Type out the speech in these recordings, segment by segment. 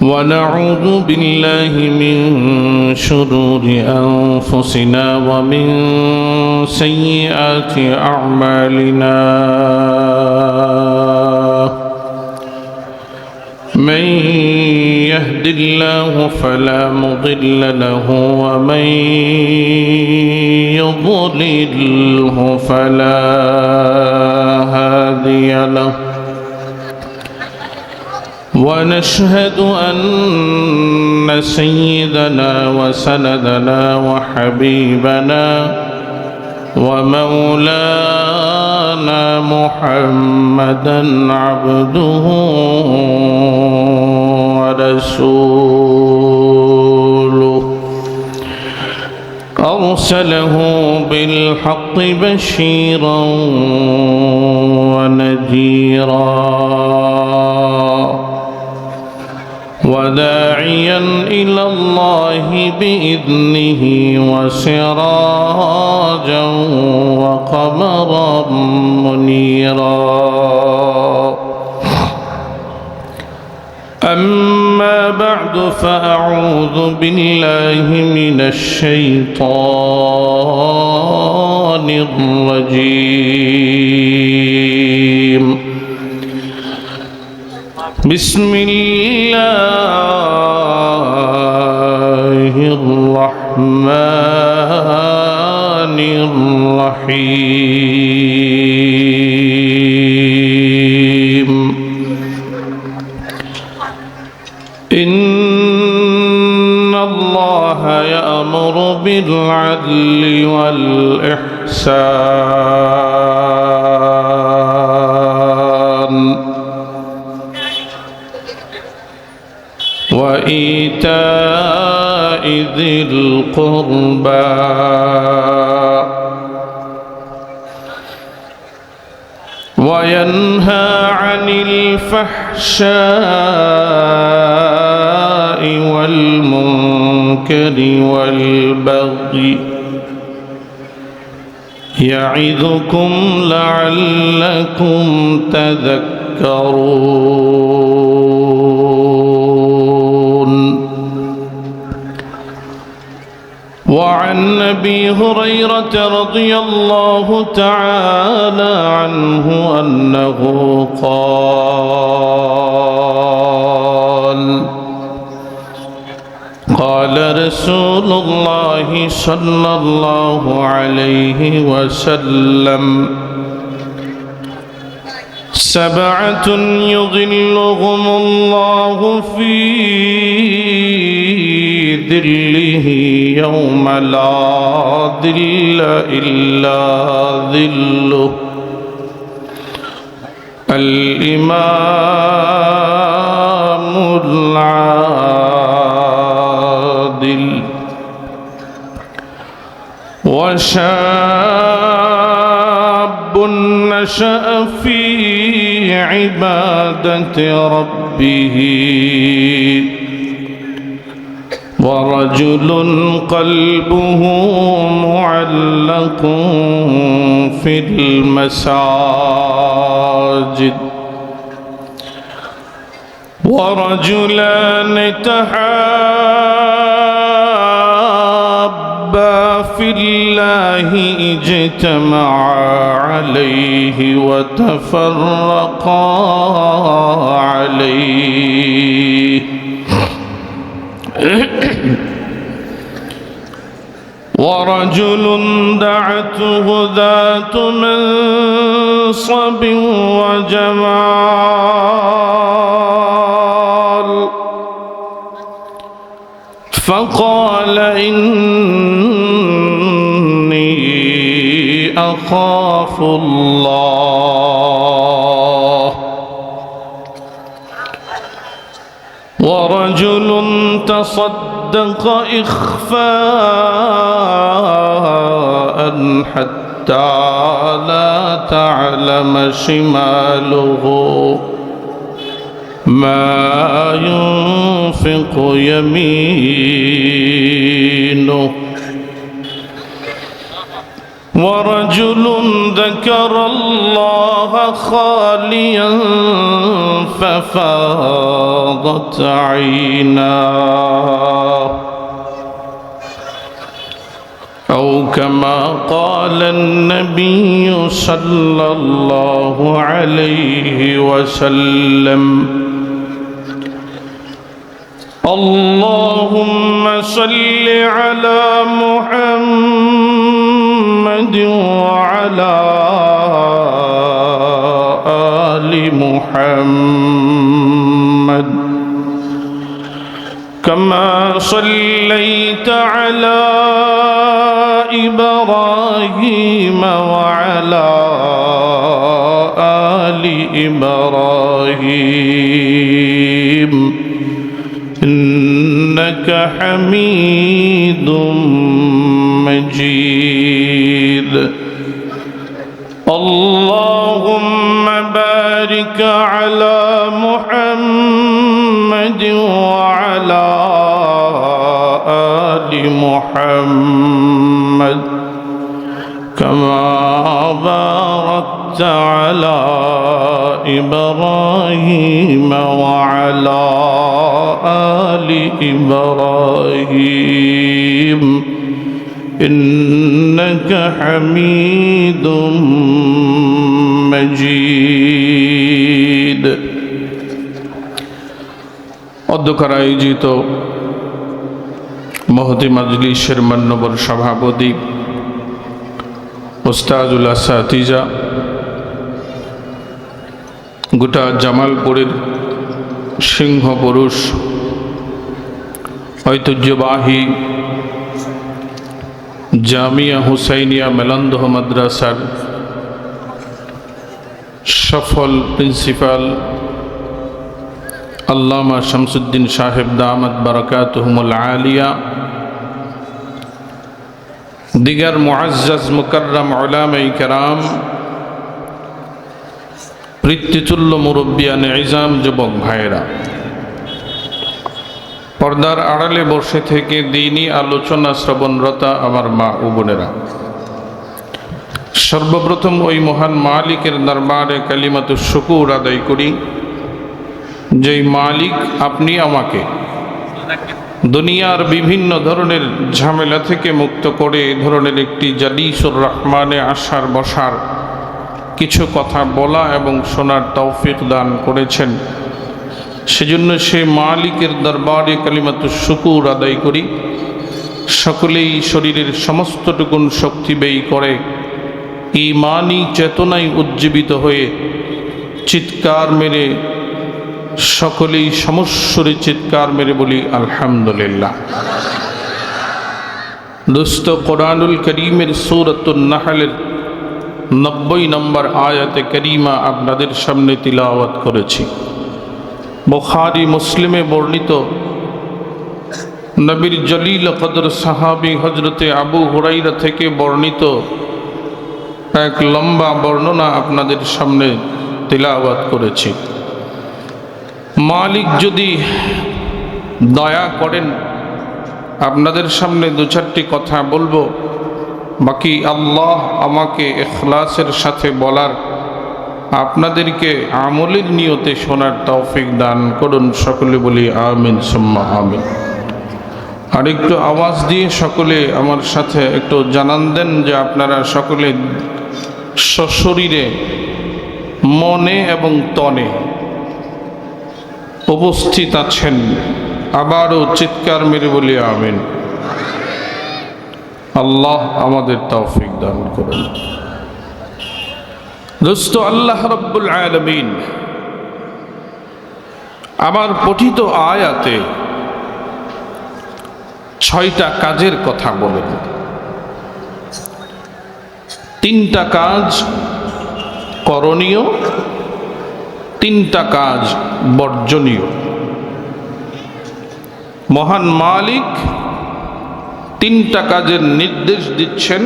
ونعوذ بالله من شرور أنفسنا ومن سيئات أعمالنا من يهد الله فلا مضل له ومن يضلله فلا هادي له ونشهد أن سيدنا وسندنا وحبيبنا ومولانا محمدا عبده ورسوله أرسله بالحق بشيرا ونذيرا وداعيا إلى الله بإذنه وسراجا وقمرا منيرا أما بعد فأعوذ بالله من الشيطان الرجيم بسم الله الرحمن الرحيم إن الله يأمر بالعدل والإحسان وإيتاء ذي القربى وينهى عن الفحشاء والمنكر والبغي يعظكم لعلكم تذكرون. وعن أبي هريرة رضي الله تعالى عنه أنه قال رسول الله صلى الله عليه وسلم: سبعة يظلهم الله في ظله يوم لا ظل إلا ظله: الإمام العادل، وشاب نشأ في عبادة ربه، ورجل قلبه معلق في المساجد، ورجلان تحابا في الله اجتمعا عليه وتفرقا عليه، ورجل دعته ذات منصب وجمال فقال: إني أخاف الله. ورجل تصدق إخفاء حتى لا تعلم شماله ما ينفق يمينه، ورجل ذكر الله خاليا ففاضت عيناه أو كما قال النبي صلى الله عليه وسلم اللهم صل على محمد وعلى آل محمد كما صليت على إبراهيم وعلى آل إبراهيم إنك حميد مجيد اللهم بارك على محمد وعلى آل محمد كما باركت على إبراهيم وعلى آل إبراهيم إنك حميد مجيد অধ্যক্ষর আয়োজিত মহতি মাজলিসের মান্যবর সভাপতি ওস্তাদুল আসাতিজা, গোটা জামালপুরের সিংহ পুরুষ ঐতিহ্যবাহী জামিয়া হুসাইনিয়া মেলান্দহ মাদ্রাসার সফল প্রিন্সিপাল আল্লামা শামসুদ্দিন সাহেব দামাত বারাকাতুহুমুল আলিয়া, দিগার মুআজ্জাজ মুকাররম উলামায়ে কেরাম, পিতৃতুল্য মুরব্বিয়ানে ইজাম, যুবক ভাইয়েরা, পর্দার আড়ালে বসে থেকে দ্বীনি আলোচনা শ্রবণরতা আমার মা ও বোনেরা, সর্বপ্রথম ওই মহান মালিকের দরবারে কালিমাতুশ শুকুর আদায় করি, যেই মালিক আপনি আমাকে দুনিয়ার বিভিন্ন ধরনের ঝামেলা থেকে মুক্ত করে এ ধরনের একটি জালিসুর রহমানে আসার বসার কিছু কথা বলা এবং শোনার তৌফিক দান করেছেন। সেজন্য সে মালিকের দরবারে কালিমাতুশ শুকুর আদায় করি। সকলেই শরীরের সমস্তটুকুন শক্তি ব্যয় করে ঈমানি চেতনায় উজ্জীবিত হয়ে চিৎকার মেরে, সকলেই সমস্বরে চিৎকার মেরে বলি আলহামদুলিল্লাহ। দোস্ত, কোরআনুল করিমের সূরাতুন নাহলের 90 নম্বর আয়াতে করিমা আপনাদের সামনে তিলাওয়াত করেছি। বুখারী মুসলিমে বর্ণিত নবীর জলিল কদর সাহাবী হযরতে আবু হুরায়রা থেকে বর্ণিত এক লম্বা বর্ণনা আপনাদের সামনে তিলাওয়াত করেছি। মালিক যদি দয়া করেন আপনাদের সামনে দু চারটি কথা বলবো, বাকি আল্লাহ আমাকে ইখলাসের সাথে বলার, আপনাদেরকে আমলের নিয়তে শোনার তৌফিক দান করুন। সকলে বলি আমিন সুম্মা আমিন। আর একটু আওয়াজ দিয়ে সকলে আমার সাথে একটু জানান দেন যে আপনারা সকলে সশরীরে, মনে এবং তনে উপস্থিত আছেন। আবারও চিৎকার মেরে বলি আমিন। আল্লাহ আমাদের তৌফিক দান করুন। দোস্ত, আল্লাহ রাব্বুল আলামিন আমার পঠিত আয়াতে 6টা কাজের কথা বলেন। 3টা কাজ করণীয়, 3টা কাজ বর্জনীয়। মহান মালিক 3টা কাজের নির্দেশ দিচ্ছেন,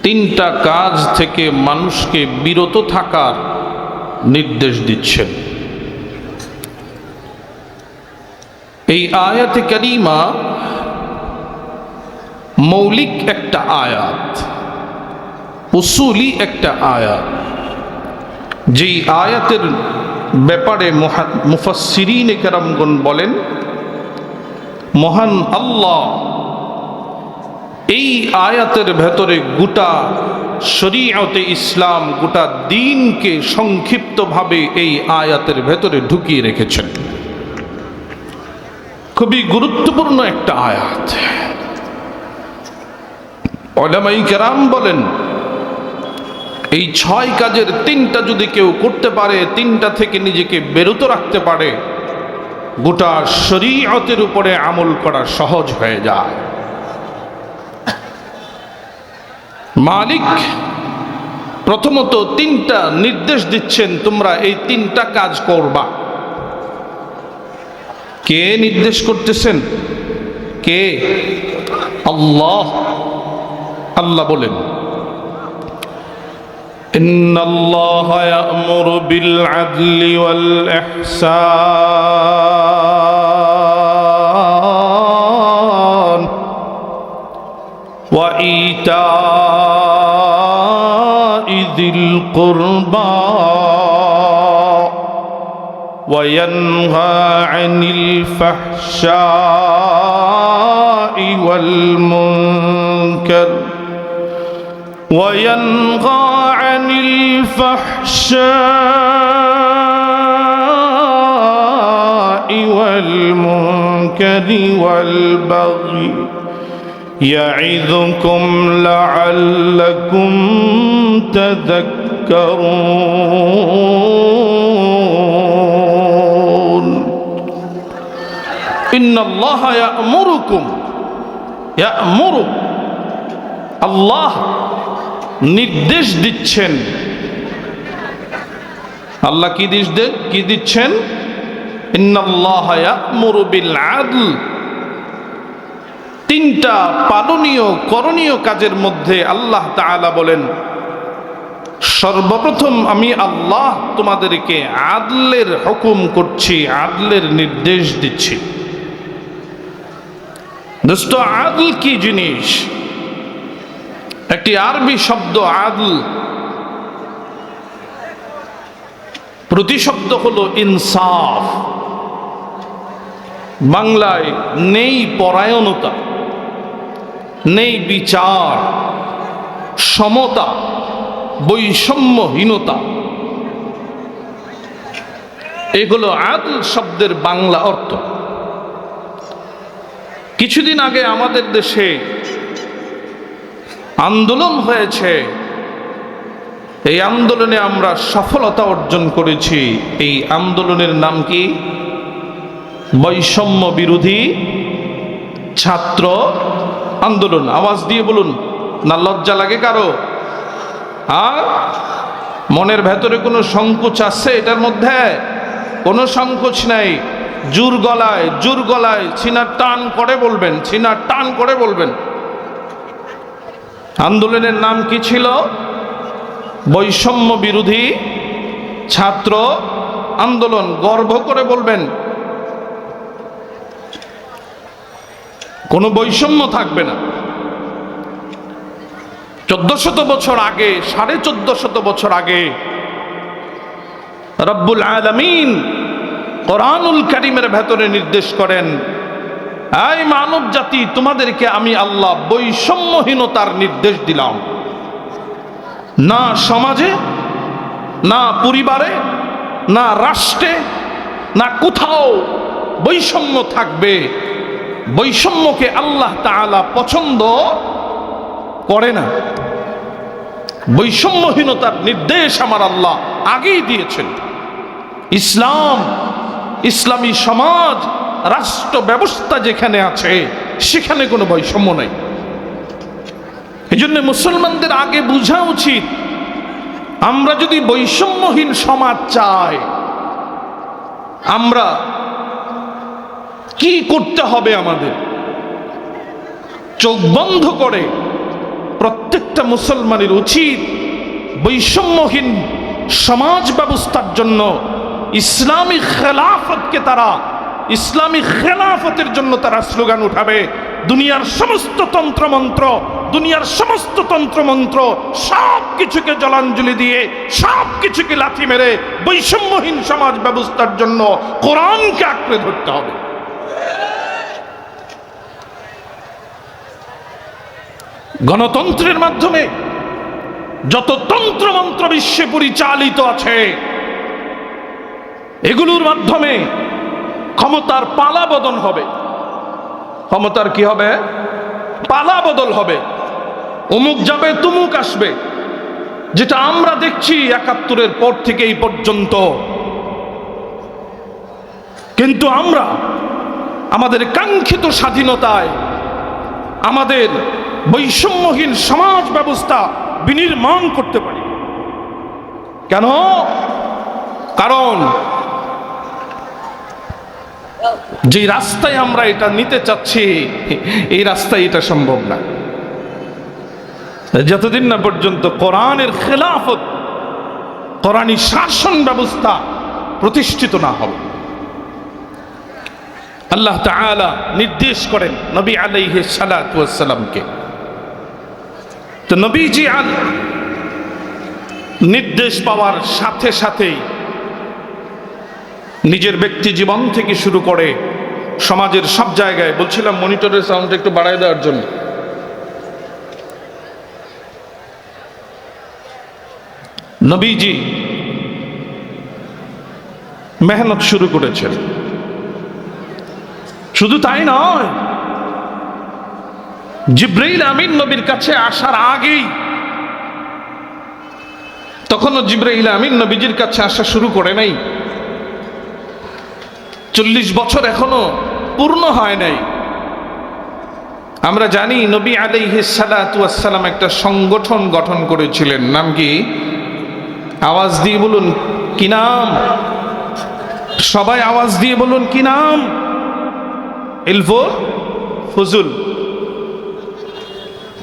3টা কাজ থেকে মানুষকে বিরত থাকার নির্দেশ দিচ্ছেন। এই আয়াতে কারিমা মৌলিক একটা আয়াত। উসুলি একটা আয়াত, যেই আয়াতের ব্যাপারে মুফাসসিরিনে কেরামগণ বলেন মহান আল্লাহ এই আয়াতের ভেতরে গোটা শরীয়তে ইসলাম, গোটা দ্বীনকে সংক্ষিপ্তভাবে এই আয়াতের ভেতরে ঢুকিয়ে রেখেছেন। খুবই গুরুত্বপূর্ণ একটা আয়াত। উলামায়ে কেরাম বলেন এই 6 কাজের 3টা যদি কেউ করতে পারে, 3টা থেকে নিজেকে বিরত রাখতে পারে, গোটা শরীয়তের উপরে আমল করা সহজ হয়ে যায়। মালিক প্রথমত 3টা নির্দেশ দিচ্ছেন, তোমরা এই 3টা কাজ করবা। কে নির্দেশ করতেছেন? কে? আল্লাহ। আল্লাহ বলেন ইন্নাল্লাহা ইয়া'মুরু বিল আদলি ওয়াল ইহসান ওয়া ইতা'i যিল কুরবা ওয়া ইয়ানহা আনিল ফাহশা'i ওয়াল মুনকার وينهى عن الفحشاء والمنكر والبغي يعظكم لعلكم تذكرون إن الله يأمر الله নির্দেশ দিচ্ছেন। আল্লাহ কি দিচ্ছেন? ইন্নাল্লাহা ইয়া'মুরু বিল আদল। 3টা পালনীয় করণীয় কাজের মধ্যে আল্লাহ তাআলা বলেন সর্বপ্রথম আমি আল্লাহ তোমাদেরকে আদলের হুকুম করছি, আদলের নির্দেশ দিচ্ছি। দোস্ত, আদল কি জিনিস? একটি আরবি শব্দ আদল, প্রতিশব্দ হলো ইনসাফ। বাংলায় নেই পরায়ণতা, নেই বিচার, সমতা, বৈষম্যহীনতা, এগুলো আদল শব্দের বাংলা অর্থ। কিছুদিন আগে আমাদের দেশে আন্দোলন হয়েছে, এই আন্দোলনে আমরা সফলতা অর্জন করেছি। এই আন্দোলনের নাম কি? বৈষম্য বিরোধী ছাত্র আন্দোলন। আওয়াজ দিয়ে বলুন, না লজ্জা লাগে কারো? মনের ভেতরে কোনো সংকোচ আছে? এটার মধ্যে কোনো সংকোচ নাই। জোর গলায় সিনার টান করে বলবেন, সিনার টান করে বলবেন। আন্দোলনের নাম কি ছিল? বৈষম্য বিরোধী ছাত্র আন্দোলন। গর্ব করে বলবেন, কোনো বৈষম্য থাকবে না। 1400 বছর আগে, 1450 বছর আগে রব্বুল আলামিন কোরআনুল কারীমের ভেতরে নির্দেশ করেন, এই মানব জাতি, তোমাদেরকে আমি আল্লাহ বৈষম্যহীনতার নির্দেশ দিলাম। না সমাজে, না পরিবারে, না রাষ্ট্রে, না কোথাও বৈষম্য থাকবে। বৈষম্যকে আল্লাহ তাআলা পছন্দ করে না। বৈষম্যহীনতার নির্দেশ আমার আল্লাহ আগেই দিয়েছেন। ইসলাম, ইসলামী সমাজ, রাষ্ট্র ব্যবস্থা যেখানে আছে সেখানে কোনো বৈষম্য নাই। এই জন্য মুসলমানদের আগে বোঝা উচিত, আমরা যদি বৈষম্যহীন সমাজ চাই, আমরা কি করতে হবে? আমাদের চোখ বন্ধ করে প্রত্যেকটা মুসলমানের উচিত বৈষম্যহীন সমাজ ব্যবস্থার জন্য ইসলামী খেলাফতের জন্য তারা স্লোগান উঠাবে। দুনিয়ার সমস্ত তন্ত্রমন্ত্র, দুনিয়ার সমস্ত তন্ত্রমন্ত্র সব কিছুকে জলাঞ্জলি দিয়ে, সব কিছুকে লাথি মেরে বৈষম্যহীন সমাজ ব্যবস্থার জন্য কোরআনকে আঁকড়ে ধরতে হবে। গণতন্ত্রের মাধ্যমে যত তন্ত্রমন্ত্র বিশ্বে পরিচালিত আছে, এগুলোর মাধ্যমে ক্ষমতার পালা বদল হবে। ক্ষমতার কি হবে? পালা বদল হবে। অমুক যাবে, তুমুক আসবে, যেটা আমরা দেখছি ৭১-এর পর থেকে এই পর্যন্ত। কিন্তু আমরা আমাদের কাঙ্ক্ষিত স্বাধীনতায়, আমাদের বৈষম্যহীন সমাজ ব্যবস্থা বিনির্মাণ করতে পারি। কেন? কারণ যে রাস্তায় আমরা এটা নিতে চাচ্ছি, এই রাস্তায় এটা সম্ভব না। যতদিন না পর্যন্ত কোরআনের খেলাফত, কোরআনী শাসন ব্যবস্থা প্রতিষ্ঠিত না হবে। আল্লাহ তাআলা নির্দেশ করেন নবী আলাইহিস সালাতু ওয়াস সালামকে। তো নবীজি নির্দেশ পাওয়ার সাথে সাথেই নিজের ব্যক্তি জীবন থেকে শুরু করে সমাজের সব জায়গায়, বলছিলাম মনিটরের সাউন্ড একটু বাড়ায় দেওয়ার জন্য, নবীজি মেহনত শুরু করেছেন। শুধু তাই নয়, জিবরাইল আমিন নবীর কাছে আসার আগেই, তখনও জিবরাইল আমিন নবীজির কাছে আসা শুরু করে নাই। 40 বছর এখনো পূর্ণ হয় নাই। আমরা জানি নবী আলাইহিস সালাতু ওয়াস সালাম একটা সংগঠন গঠন করেছিলেন। নাম কি? আওয়াজ দিয়ে বলুন, কি নাম? সবাই আওয়াজ দিয়ে বলুন, কি নাম? ইলফুল ফুজুল।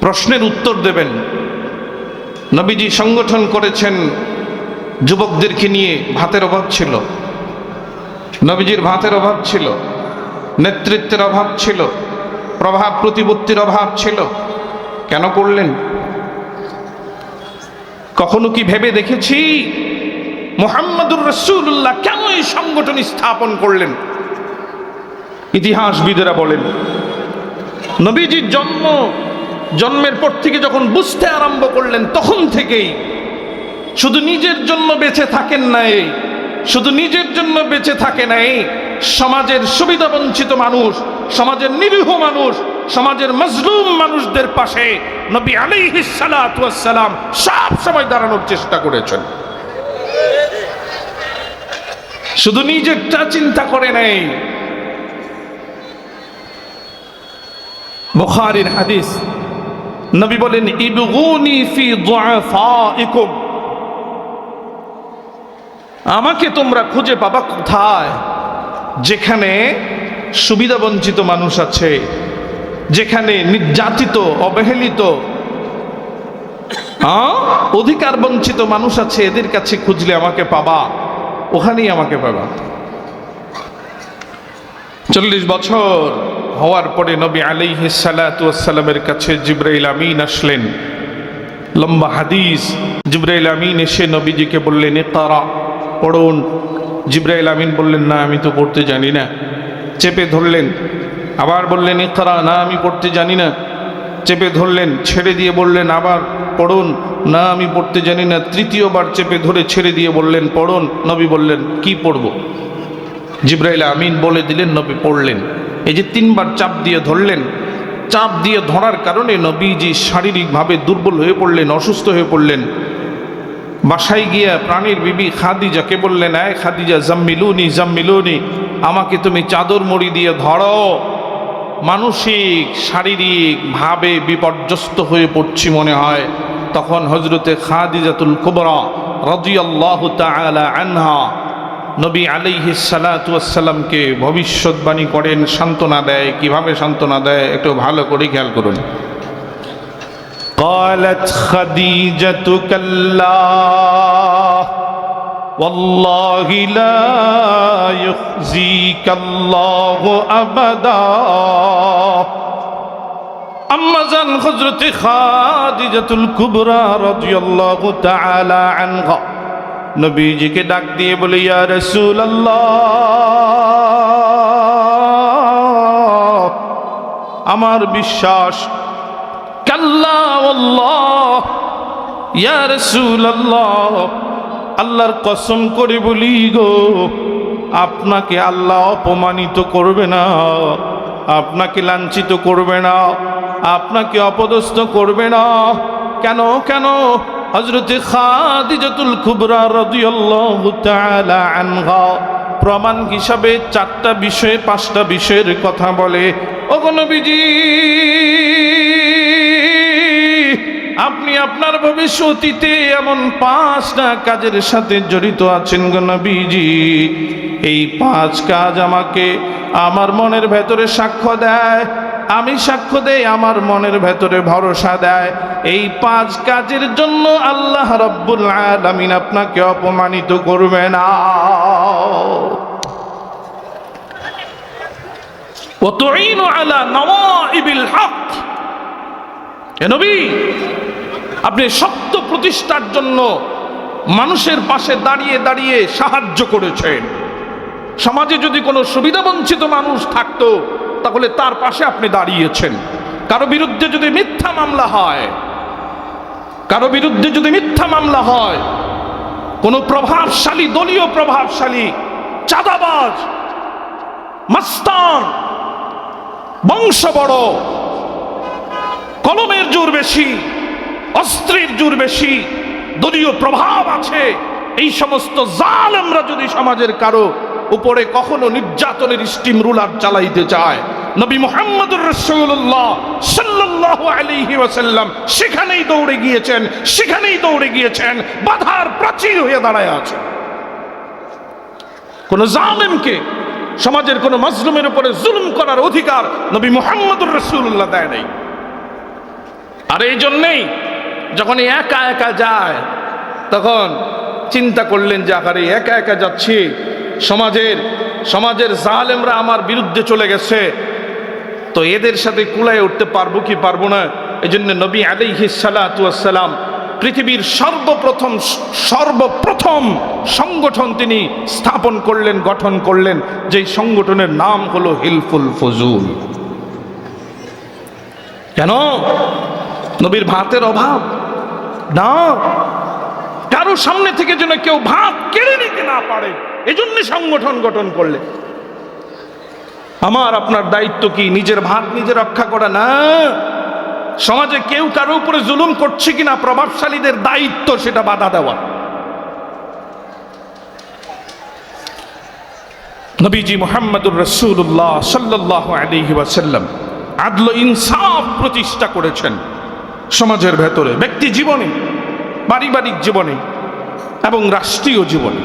প্রশ্নের উত্তর দেবেন। নবীজি সংগঠন করেছেন যুবকদেরকে নিয়ে। ভাতের অভাব ছিল, নবীজির ভাতের অভাব ছিল, নেতৃত্বের অভাব ছিল, প্রভাব প্রতিপত্তির অভাব ছিল। কেন করলেন? কখনো কি ভেবে দেখেছি মুহাম্মদুর রাসূলুল্লাহ কেন এই সংগঠন স্থাপন করলেন? ইতিহাসবিদেরা বলেন, নবীজির জন্মের পর থেকে যখন বুঝতে আরম্ভ করলেন, তখন থেকেই শুধু নিজের জন্য বেঁচে থাকেন নাই, শুধু নিজের জন্য বেঁচে থাকে নাই, সমাজের সুবিধা বঞ্চিত মানুষ, সমাজের নিরীহ মানুষ, সমাজের মজলুম মানুষদের পাশে নবী আলাইহিস সালাতু ওয়াস সালাম সব সময় দাঁড়ানোর চেষ্টা করেছেন। শুধু নিজেরটা চিন্তা করে নাই। বুখারীর হাদিস, নবী বলেন, ইবগুনি ফি দুআফাইকুম, আমাকে তোমরা খুঁজে পাবা কোথায়? যেখানে সুবিধা বঞ্চিত মানুষ আছে, যেখানে নির্যাতিত, অবহেলিত, অধিকার বঞ্চিত মানুষ আছে, এদের কাছে খুঁজলে আমাকে পাবা, ওখানেই আমাকে পাবা। 40 বছর হওয়ার পরে নবী আলাইহিস সালাতু ওয়াস সালামের কাছে জিবরাইল আমিন আসলেন। লম্বা হাদিস। জিবরাইল আমিন এসে নবীজিকে বললেন, ইকরা, পড়ুন। জিবরাইল আমিন বললেন, না আমি তো পড়তে জানি না। চেপে ধরলেন। আবার বললেন, ইকরা, না আমি পড়তে জানি না। চেপে ধরলেন, ছেড়ে দিয়ে বললেন, আবার পড়ুন, না আমি পড়তে জানি না। তৃতীয়বার চেপে ধরে ছেড়ে দিয়ে বললেন, পড়ুন। নবী বললেন, কি পড়ব? জিবরাইল আমিন বলে দিলেন, নবী পড়লেন। এই যে 3 বার চাপ দিয়ে ধরলেন, চাপ দিয়ে ধরার কারণে নবীজি শারীরিকভাবে দুর্বল হয়ে পড়লেন, অসুস্থ হয়ে পড়লেন। বাসায় গিয়া প্রাণীর বিবি খাদিজাকে বললেন, আয় খাদিজা, জাম্মিলুনি জাম্মিলুনি, আমাকে তুমি চাদর মুড়ি দিয়ে ধরো, মানসিক শারীরিকভাবে বিপর্যস্ত হয়ে পড়ছি মনে হয়। তখন হযরতে খাদিজাতুল কুবরা রাদিয়াল্লাহু তাআলা আনহা নবী আলাইহিস সালাতু ওয়াস সালামকে ভবিষ্যৎবাণী করেন, সান্ত্বনা দেয়। কিভাবে সান্ত্বনা দেয় একটু ভালো করে খেয়াল করুন। قالت خديجة كلا والله لا يخزيك الله أبدا আম্মাজান হযরতে খাদিজাতুল কুবরা রাদিয়াল্লাহু তাআলা আনহা নবীজিকে ডাক দিয়ে বলে, ইয়া রাসূলুল্লাহ, আমার বিশ্বাস, কাল্লা ওয়াল্লাহ ইয়া রাসূলুল্লাহ, আল্লাহর কসম করে বলি গো, আপনাকে আল্লাহ অপমানিত করবে না, আপনাকে লাঞ্ছিত করবে না, আপনাকে অপদস্থ করবে না। কেন কেন? হযরতে খাদিজাতুল কুবরা রাদিয়াল্লাহু তাআলা আনহা প্রমাণ হিসাবে 4টা বিষয়ে 5টা বিষয়ের কথা বলে। ওগো নবীজি, আপনি আপনার ভবিষ্যতে এমন 5টা কাজের সাথে জড়িত আছেন গো নবীজি। এই 5 কাজ আমাকে আমার মনের ভেতরে সাক্ষ্য দেয়, আমি সাক্ষ্য দেই, আমার মনের ভেতরে ভরসা দেয়। এই 5 কাজের জন্য আল্লাহ রাব্বুল আলামিন আপনাকে অপমানিত করবে না। ওয়া তুঈনু আলা নওয়াইবিল হক, হে নবী, আপনি সত্য প্রতিষ্ঠার জন্য মানুষের পাশে দাঁড়িয়ে দাঁড়িয়ে সাহায্য করেছেন। সমাজে যদি কোনো সুবিধাবঞ্চিত মানুষ থাকতো তাহলে তার পাশে আপনি দাঁড়িয়েছেন। কারো বিরুদ্ধে যদি মিথ্যা মামলা হয়, কারো বিরুদ্ধে যদি মিথ্যা মামলা হয়, কোনো প্রভাবশালী, দলীয় প্রভাবশালী, চাঁদাবাজ, মাস্তান, বংশ বড়, কলমের জোর বেশি, অস্ত্রের জোর বেশি, দলীয় প্রভাব আছে, এই সমস্ত জালেমরা যদি সমাজের কারো উপরে কখনো নির্যাতনের স্টিম রুলার চালাইতে চায়, নবী মুহাম্মদুর রাসূলুল্লাহ সাল্লাল্লাহু আলাইহি ওয়াসাল্লাম সেখানেই দৌড়ে গিয়েছেন, সেখানেই দৌড়ে গিয়েছেন, বাধার প্রাচীর হয়ে দাঁড়ায় আছে। কোন জালেমকে, সমাজের কোন মাজলুমের উপরে জুলুম করার অধিকার নবী মুহাম্মদুর রাসূলুল্লাহ দেয় নাই। আর এই জন্যেই যখন একা একা যায় তখন চিন্তা করলেন যে আরে একা একা যাচ্ছি, সমাজের জালেমরা আমার বিরুদ্ধে চলে গেছে, তো এদের সাথে কুলায় উঠতে পারবো কি পারবো না। এই জন্য নবী আলাইহিস সালাতু ওয়াস সালাম পৃথিবীর সর্বপ্রথম সংগঠন তিনি স্থাপন করলেন, গঠন করলেন, যেই সংগঠনের নাম হলো হিলফুল ফুজুল। কেন? নবীর ভাতের অভাব না, কারো সামনে থেকে যেন কেউ ভাত কেড়ে নিতে না পারে, এজন্য সংগঠন গঠন করলে। আমার আপনার দায়িত্ব কি নিজের ভাত নিজে রক্ষা করা না, সমাজে কেউ কারো উপরে জুলুম করছে কিনা প্রভাবশালীদের দায়িত্ব সেটা বাধা দেওয়া। নবীজি মুহাম্মদুর রাসূলুল্লাহ সাল্লাল্লাহু আলাইহি ওয়াসাল্লাম আদল ইনসাফ প্রতিষ্ঠা করেছেন সমাজের ভেতরে, ব্যক্তি জীবনে, পারিবারিক জীবনে এবং রাষ্ট্রীয় জীবনে,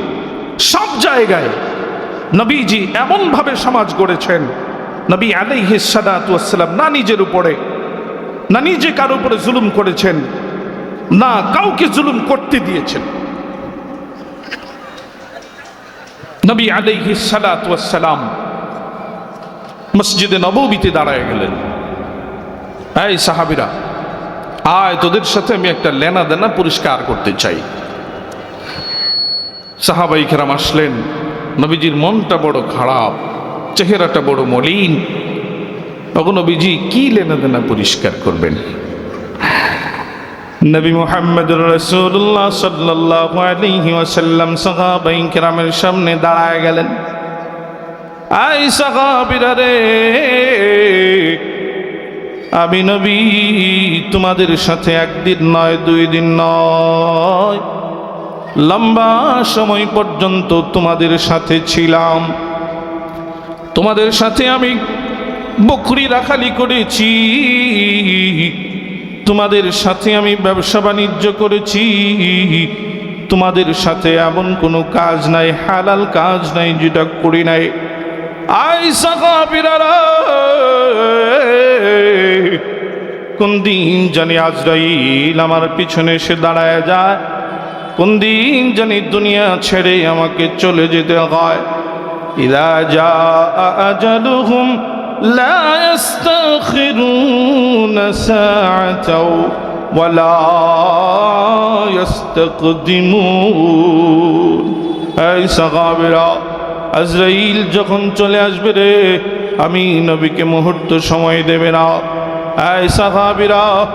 সব জায়গায় নবীজি এমনভাবে সমাজ গড়েছেন। নবী আলাইহিস সালাতু ওয়াস সালাম না নিজের উপরে, না নিজে কারো উপরে জুলুম করেছেন, না কাউকে জুলুম করতে দিয়েছেন। নবী আলাইহিস সালাতু ওয়াস সালাম মসজিদে নববীতে দাঁড়ায় গেলেন। এই সাহাবীরা, আয় তোদের সাথে আমি একটা লেনা দেনা পরিষ্কার করতে চাই। সাহাবাই কেরাম আসলেন। নবীজির মনটা বড় খারাপ, চেহারাটা বড় মলিন। তখন নবীজি কি লেনা দেনা পরিষ্কার করবেন? নবী মুহাম্মদুর রাসূলুল্লাহ সাল্লাল্লাহু আলাইহি ওয়াসাল্লাম সাহাবাই কেরামের সামনে দাঁড়ায় গেলেন। আই সাহাবীরা রে, আমি নবী তোমাদের সাথে একদিন নয়, 2 দিন নয়, লম্বা সময় পর্যন্ত তোমাদের সাথে ছিলাম। তোমাদের সাথে আমি বকরি রাখালি করেছি, তোমাদের সাথে আমি ব্যবসা বাণিজ্য করেছি, তোমাদের সাথে এমন কোনো কাজ নাই, হালাল কাজ নাই যেটা করি নাই। আই সাহাবীরা, কোন দিন জানি আজরাইল আমার পিছনে এসে দাঁড়ায় যায়, কোন দিন জানি দুনিয়া ছেড়ে আমাকে চলে যেতে হয়। ইযা জাআ আজালুহুম لا يستأخرون ساعة ولا يستقدمون এই সাহাবীরা আজরাইল যখন চলে আসবে রে আমি নবীকে মুহূর্ত সময় দেবে না এই সাহাবীরা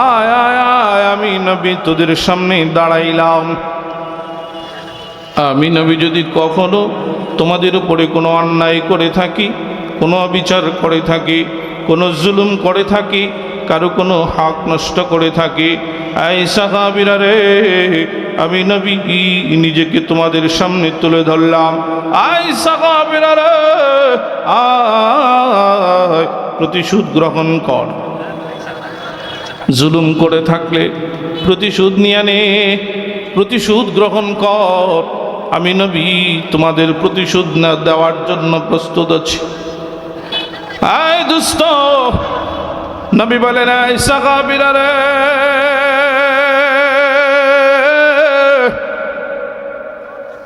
আয় আয় আয় আমি নবী তোদের সামনে দাঁড়াইলাম আমি নবী যদি কখনো তোমাদের উপরে কোনো অন্যায় করে থাকি কোনো অবিচার করে থাকি কোনো জুলুম করে থাকি কারো কোনো হক নষ্ট করে থাকি এই সাহাবীরা রে আমি নবী নিজেকে তোমাদের সামনে তুলে ধরলাম এই সাহাবীরা রে আয় প্রতিশোধ গ্রহণ কর জুলুম করে থাকলে প্রতিশোধ নিয়ে নে প্রতিশোধ গ্রহণ কর আমি নবী তোমাদের প্রতিশোধ না দেওয়ার জন্য প্রস্তুত আছি আয় দুষ্ট নবী বলেন এই সাহাবীরা রে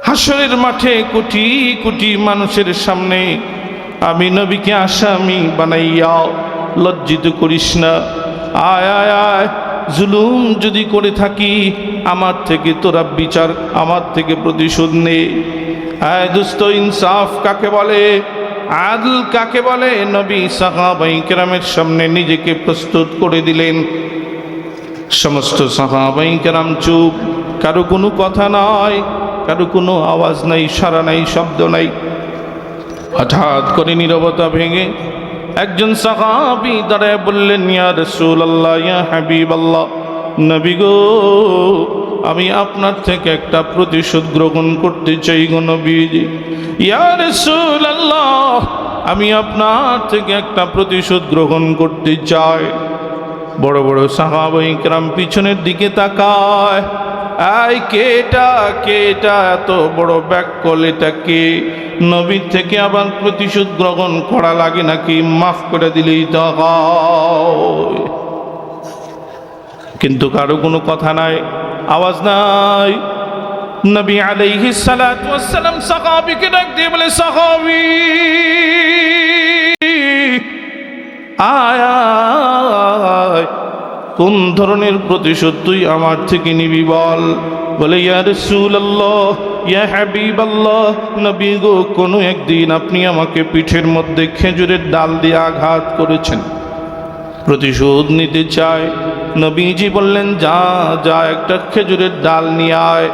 হাসরের মাঠে কোটি কোটি মানুষের সামনে আমি নবীকে আসামি বানাইয়া লজ্জিত করিস না আয় আয় আয় জুলুম যদি করে থাকি আমার থেকে তোরা বিচার আমার থেকে প্রতিশোধ নে আয় দুস্থ ইনসাফ কাকে বলে আদল কাকে বলে নবী সাহাবায়ে কেরামের সামনে নিজেকে প্রস্তুত করে দিলেন সমস্ত সাহাবায়ে কেরাম চুপ কারো কোনো কথা নাই কারো কোনো আওয়াজ নাই সাড়া নাই শব্দ নাই হঠাৎ করে নীরবতা ভেঙে একজন সাহাবী দাঁড়ায় বললেন ইয়া রাসূলুল্লাহ ইয়া হাবিবাল্লাহ নবী গো আমি আপনার থেকে একটা প্রতিশোধ গ্রহণ করতে চাই গো নবীজি ইয়া রাসূলুল্লাহ আমি আপনার থেকে একটা প্রতিশোধ গ্রহণ করতে চাই বড় বড় সাহাবায়ে কেরাম পিছনের দিকে তাকায় এই কেটা কেটা এত বড় ব্যাককল এটা কে নবী থেকে আবার প্রতিশোধ গ্রহণ করা লাগে নাকি মাফ করে দিলেই তো হয় কিন্তু কারো কোনো কথা নাই আওয়াজ নাই নবী আলাইহিস সালাতু ওয়াস সালাম সাহাবীকে ডাক দিয়ে বলে সাহাবী আয় আয় কোন ধরনের প্রতিশোধ তুই আমার থেকে নিবি বল বলে ইয়া রাসূলুল্লাহ ইয়া হাবিবাল্লাহ নবী গো কোনো একদিন আপনি আমাকে পিঠের মধ্যে খেজুরের ডাল দিয়ে আঘাত করেছেন প্রতিশোধ নিতে চায় নবীজি বললেন যা যা একটা খেজুরের ডাল নিয়ে আয়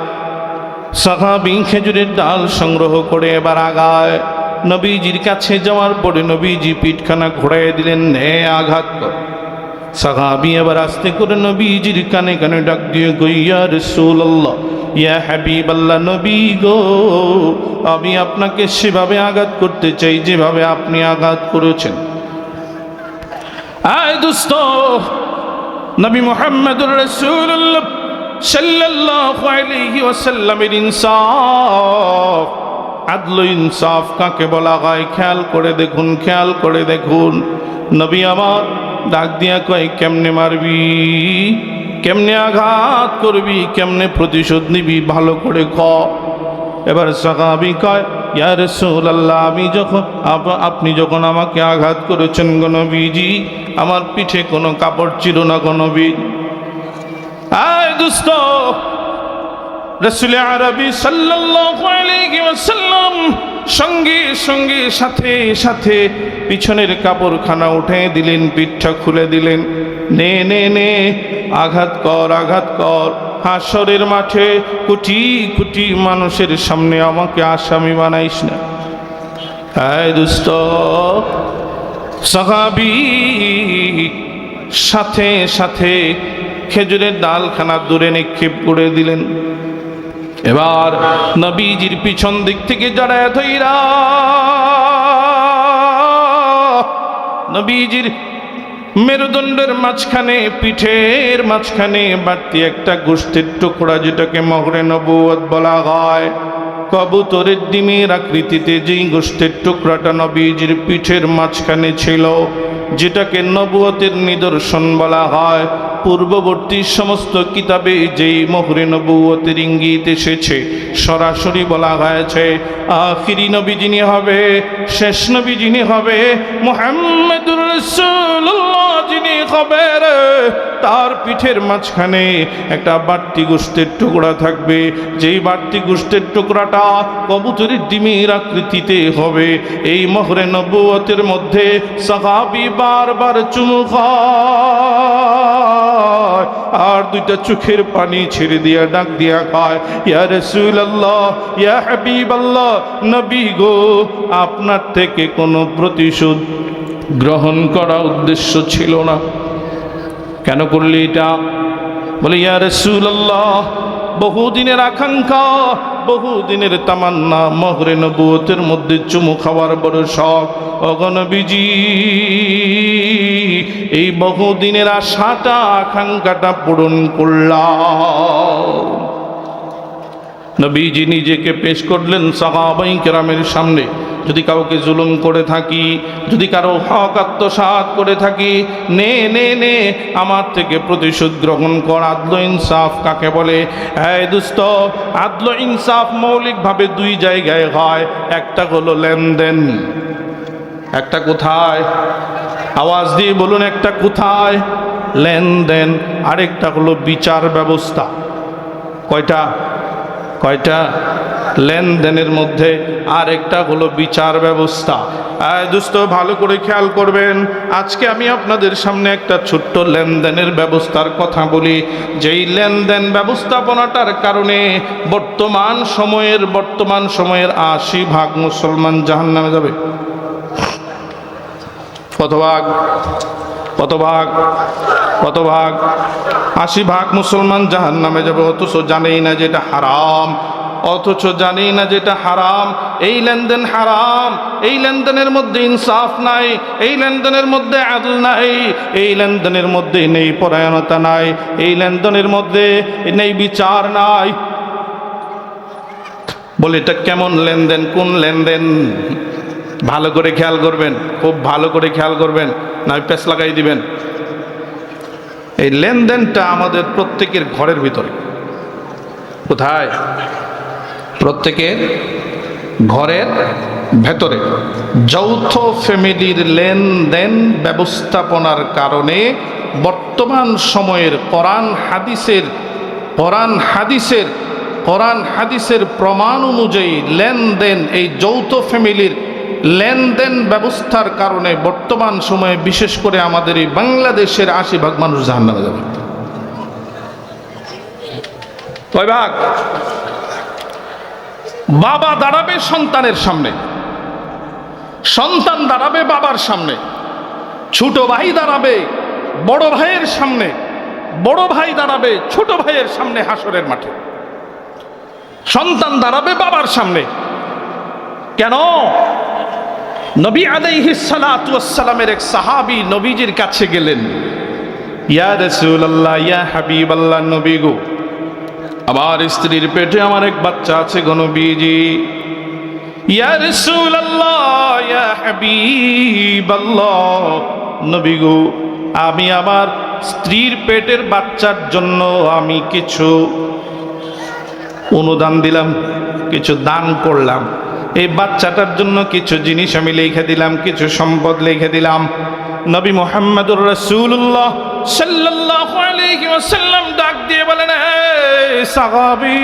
সাহাবী খেজুরের ডাল সংগ্রহ করে এবার আগায় নবীজির কাছে যাওয়ার পরে নবীজি পিঠখানা ঘোরায় দিলেন নে আঘাত কর সাহাবী এবার আস্তে করে নবীজির কানে কানে ডাক দিয়ে কই ইয়া রাসূলুল্লাহ ইয়া হাবিবাল্লাহ নবী গো আমি আপনাকে সেভাবে আঘাত করতে চাই যেভাবে আপনি আঘাত করেছেন আয় দোস্ত নবী মুহাম্মদুর রাসূলুল্লাহ সাল্লাল্লাহু আলাইহি ওয়াসাল্লামের ইনসাফ আদল ইনসাফ কাকে বলা হয় খেয়াল করে দেখুন নবী আমার ডাক দিয়া কয় কেমনে মারবি কেমনে আঘাত করবি কেমনে প্রতিশোধ নিবি ভালো করে ক এবার সাহাবী কয় ইয়া রাসূলুল্লাহ আপনি যখন আমাকে আঘাত করেছেন গো নবীজি আমার পিঠে কোনো কাপড় ছিল না গো নবী আয় দোস্ত রাসূল আরবি সাল্লাল্লাহু আলাইহি ওয়াসাল্লাম সঙ্গে সঙ্গে সাথে সাথে পিছনের কাপড়খানা উঠে দিলেন পিঠটা খুলে দিলেন নে নে নে আঘাত কর হাসরের মাঠে কোটি কোটি মানুষের সামনে আমাকে আসামি বানাইস না আয় দুষ্ট সাহাবী সাথে সাথে খেজুরের ডালখানা দূরে নিক্ষেপ করে দিলেন এবার নবীজির পিছন দিক থেকে জড়ায় ধইরা নবীজির মেরুদণ্ডের মাঝখানে পিঠের মাঝখানে বাড়তি একটা গোশতের টুকরা যেটাকে মহরে নবুয়ত বলা হয় কবুতরের ডিমের আকৃতিতে যেই গোশতের টুকরাটা নবীজির পিঠের মাঝখানে ছিল যেটাকে নবুয়তের নিদর্শন বলা হয় পূর্ববর্তী সমস্ত কিতাবে যেই মোহরে নবুয়তের ইঙ্গিত এসেছে সরাসরি বলা হয়েছে আখিরি নবী যিনি হবে শেষ নবী যিনি হবে, মুহাম্মদুর রাসূলুল্লাহ যিনি হবে, তার পিঠের মাঝখানে একটা বাড়তি গোশতের টুকরা থাকবে। যেই বাড়তি গোশতের টুকরাটা কবুতরের ডিমের আকৃতিতে হবে। এই মোহরে নবুয়তের মধ্যে সাহাবী বারবার চুমু খায় আর দুইটা চোখের পানি ছেড়ে দিয়া ডাক দিয়া খায়, ইয়া রাসূলুল্লাহ, ইয়া হাবিবাল্লাহ, নবী গো, আপনার থেকে কোনো প্রতিশোধ গ্রহণ করা উদ্দেশ্য ছিল না, কেন করলি এটা? বলে, ইয়া রাসূলুল্লাহ, বহুদিনের আকাঙ্ক্ষা, বহুদিনের তামান্না, মোহরে নবুয়তের মধ্যে চুমু খাওয়ার বড় শখ। ওগো নবীজি, এই বহুদিনের আশাটা, আকাঙ্ক্ষাটা পূরণ করলাম। নবীজি নিজেকে পেশ করলেন সাহাবায়ে কেরামের সামনে। যদি কাউকে জুলুম করে থাকি, যদি কারো হক আত্মসাৎ করে থাকি, নে নে নে আমার থেকে প্রতিশোধ গ্রহণ কর। আদল ইনসাফ কাকে বলে? এই দোস্ত, আদল ইনসাফ মৌলিকভাবে দুই জায়গায় হয়। একটা হলো লেনদেন, একটা কোথায়? আওয়াজ দিয়ে বলুন, একটা কোথায়? লেনদেন। আরেকটা হলো বিচার ব্যবস্থা। কয়টা? কয়টা? লেনদেনের মধ্যে আরেকটা হলো বিচার ব্যবস্থা। দোস্ত, ভালো করে খেয়াল করবেন। আজকে আমি আপনাদের সামনে একটা ছোট্ট লেনদেনের ব্যবস্থার কথা বলি, যেই লেনদেন ব্যবস্থাপনাটার কারণে বর্তমান সময়ের ৮০% মুসলমান জাহান্নামে যাবে। কত ভাগ? কত ভাগ? কত ভাগ? ৮০% মুসলমান জাহান্নামে যাবে, অথচ জানেই না যেটা হারাম, অথচ জানেই না যেটা হারাম। এই লেনদেন হারাম, এই লেনদেনের মধ্যে ইনসাফ নাই, এই লেনদেনের মধ্যে আদল নাই, এই লেনদেনের মধ্যে নেই পরায়ণতা নাই, এই লেনদেনের মধ্যে নেই বিচার নাই। বলে, এটা কেমন লেনদেন? কোন লেনদেন? ভালো করে খেয়াল করবেন, খুব ভালো করে খেয়াল করবেন, না পেছ লাগাই দিবেন। এই লেনদেনটা আমাদের প্রত্যেকের ঘরের ভিতরে। কোথায়? প্রত্যেকের ঘরের ভেতরে। যৌথ ফ্যামিলির লেনদেন ব্যবস্থাপনার কারণে বর্তমান সময়ের কোরআন হাদিসের প্রমাণ অনুযায়ী লেনদেন, এই যৌথ ফ্যামিলির লেনদেন ব্যবস্থার কারণে বর্তমান সময়ে বিশেষ করে আমাদের এই বাংলাদেশের ৮০% মানুষ জাহান্নামে যাবে। কয় ভাগ? বাবা দাঁড়াবে সন্তানের সামনে, সন্তান দাঁড়াবে বাবার সামনে, ছোট ভাই দাঁড়াবে বড় ভাইয়ের সামনে, বড় ভাই দাঁড়াবে ছোট ভাইয়ের সামনে হাসরের মাঠে। সন্তান দাঁড়াবে বাবার সামনে। কেন? নবী আলাইহিস সালাতু ওয়াস সালামের এক সাহাবী নবীজির কাছে গেলেন, ইয়া রাসূলুল্লাহ, ইয়া হাবিবাল্লাহ, নবী গো, আমার স্ত্রীর পেটে আমার এক বাচ্চা আছে গো নবীজি। ইয়া রাসূলুল্লাহ, ইয়া হাবিবাল্লাহ, নবী গো, আমি আমার স্ত্রীর পেটের বাচ্চার জন্য আমি কিছু অনুদান দিলাম, কিছু দান করলাম। এই বাচ্চাটার জন্য কিছু জিনিস আমি লিখে দিলাম, কিছু সম্পদ লিখে দিলাম। নবী মুহাম্মদুর রাসূলুল্লাহ সাল্লাল্লাহু আলাইহি ওয়াসাল্লাম ডাক দিয়ে বলেন, হে সাহাবী,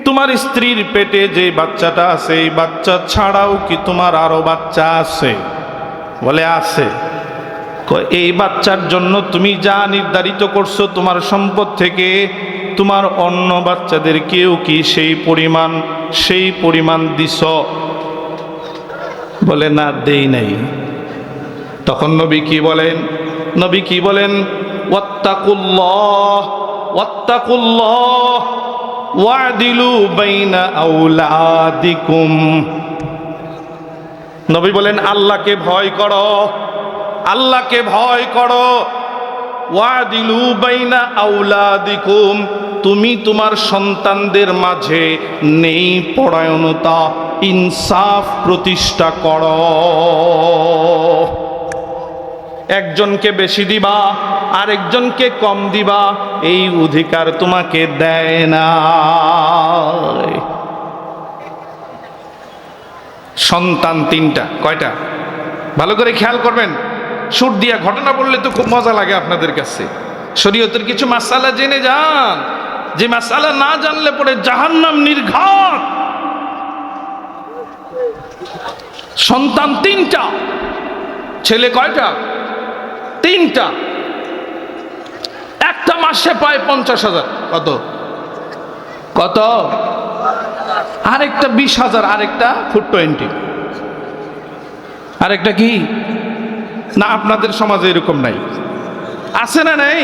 তোমার স্ত্রীর পেটে যে বাচ্চাটা আছে, এই বাচ্চা ছাড়াও কি তোমার আরো বাচ্চা আছে? বলে, আছে। এই বাচ্চার জন্য তুমি যা নির্ধারিত করছো তোমার সম্পদ থেকে, তোমার অন্য বাচ্চাদেরকেও কি সেই পরিমাণ দিছ? বলে, না, দেই নাই। তখন নবী কি বলেন? নবী কি বলেন? ওয়াত্তাকুল্লাহ ওয়াত্তাকুল্লাহ ওয়াদিলু বাইনা আওলাদিকুম। নবী বলেন, আল্লাহকে ভয় করো, আল্লাহকে ভয় করো। ওয়াদিলু বাইনা আওলাদিকুম, তুমি তোমার সন্তানদের মাঝে নেই পরায়ণতা, ইনসাফ প্রতিষ্ঠা করো। একজনকে বেশি দিবা, আরেকজনকে কম দিবা, এই অধিকার তোমাকে দেয় না। সন্তান তিনটা। কয়টা? ভালো করে খেয়াল করবেন। সুর দিয়া ঘটনা বললে তো খুব মজা লাগে আপনাদের কাছে। শরীয়তের কিছু মাসালা জেনে যান, যে মাসালা না জানলে পরে জাহান্নাম নির্ঘাত। সন্তান তিনটা, ছেলে কয়টা? তিনটা। একটা মাসে পায় 50,000। কত কত? আরেকটা 20,000, আরেকটা 420। আরেকটা কি? না আপনাদের সমাজে এরকম নাই? আছে না নাই?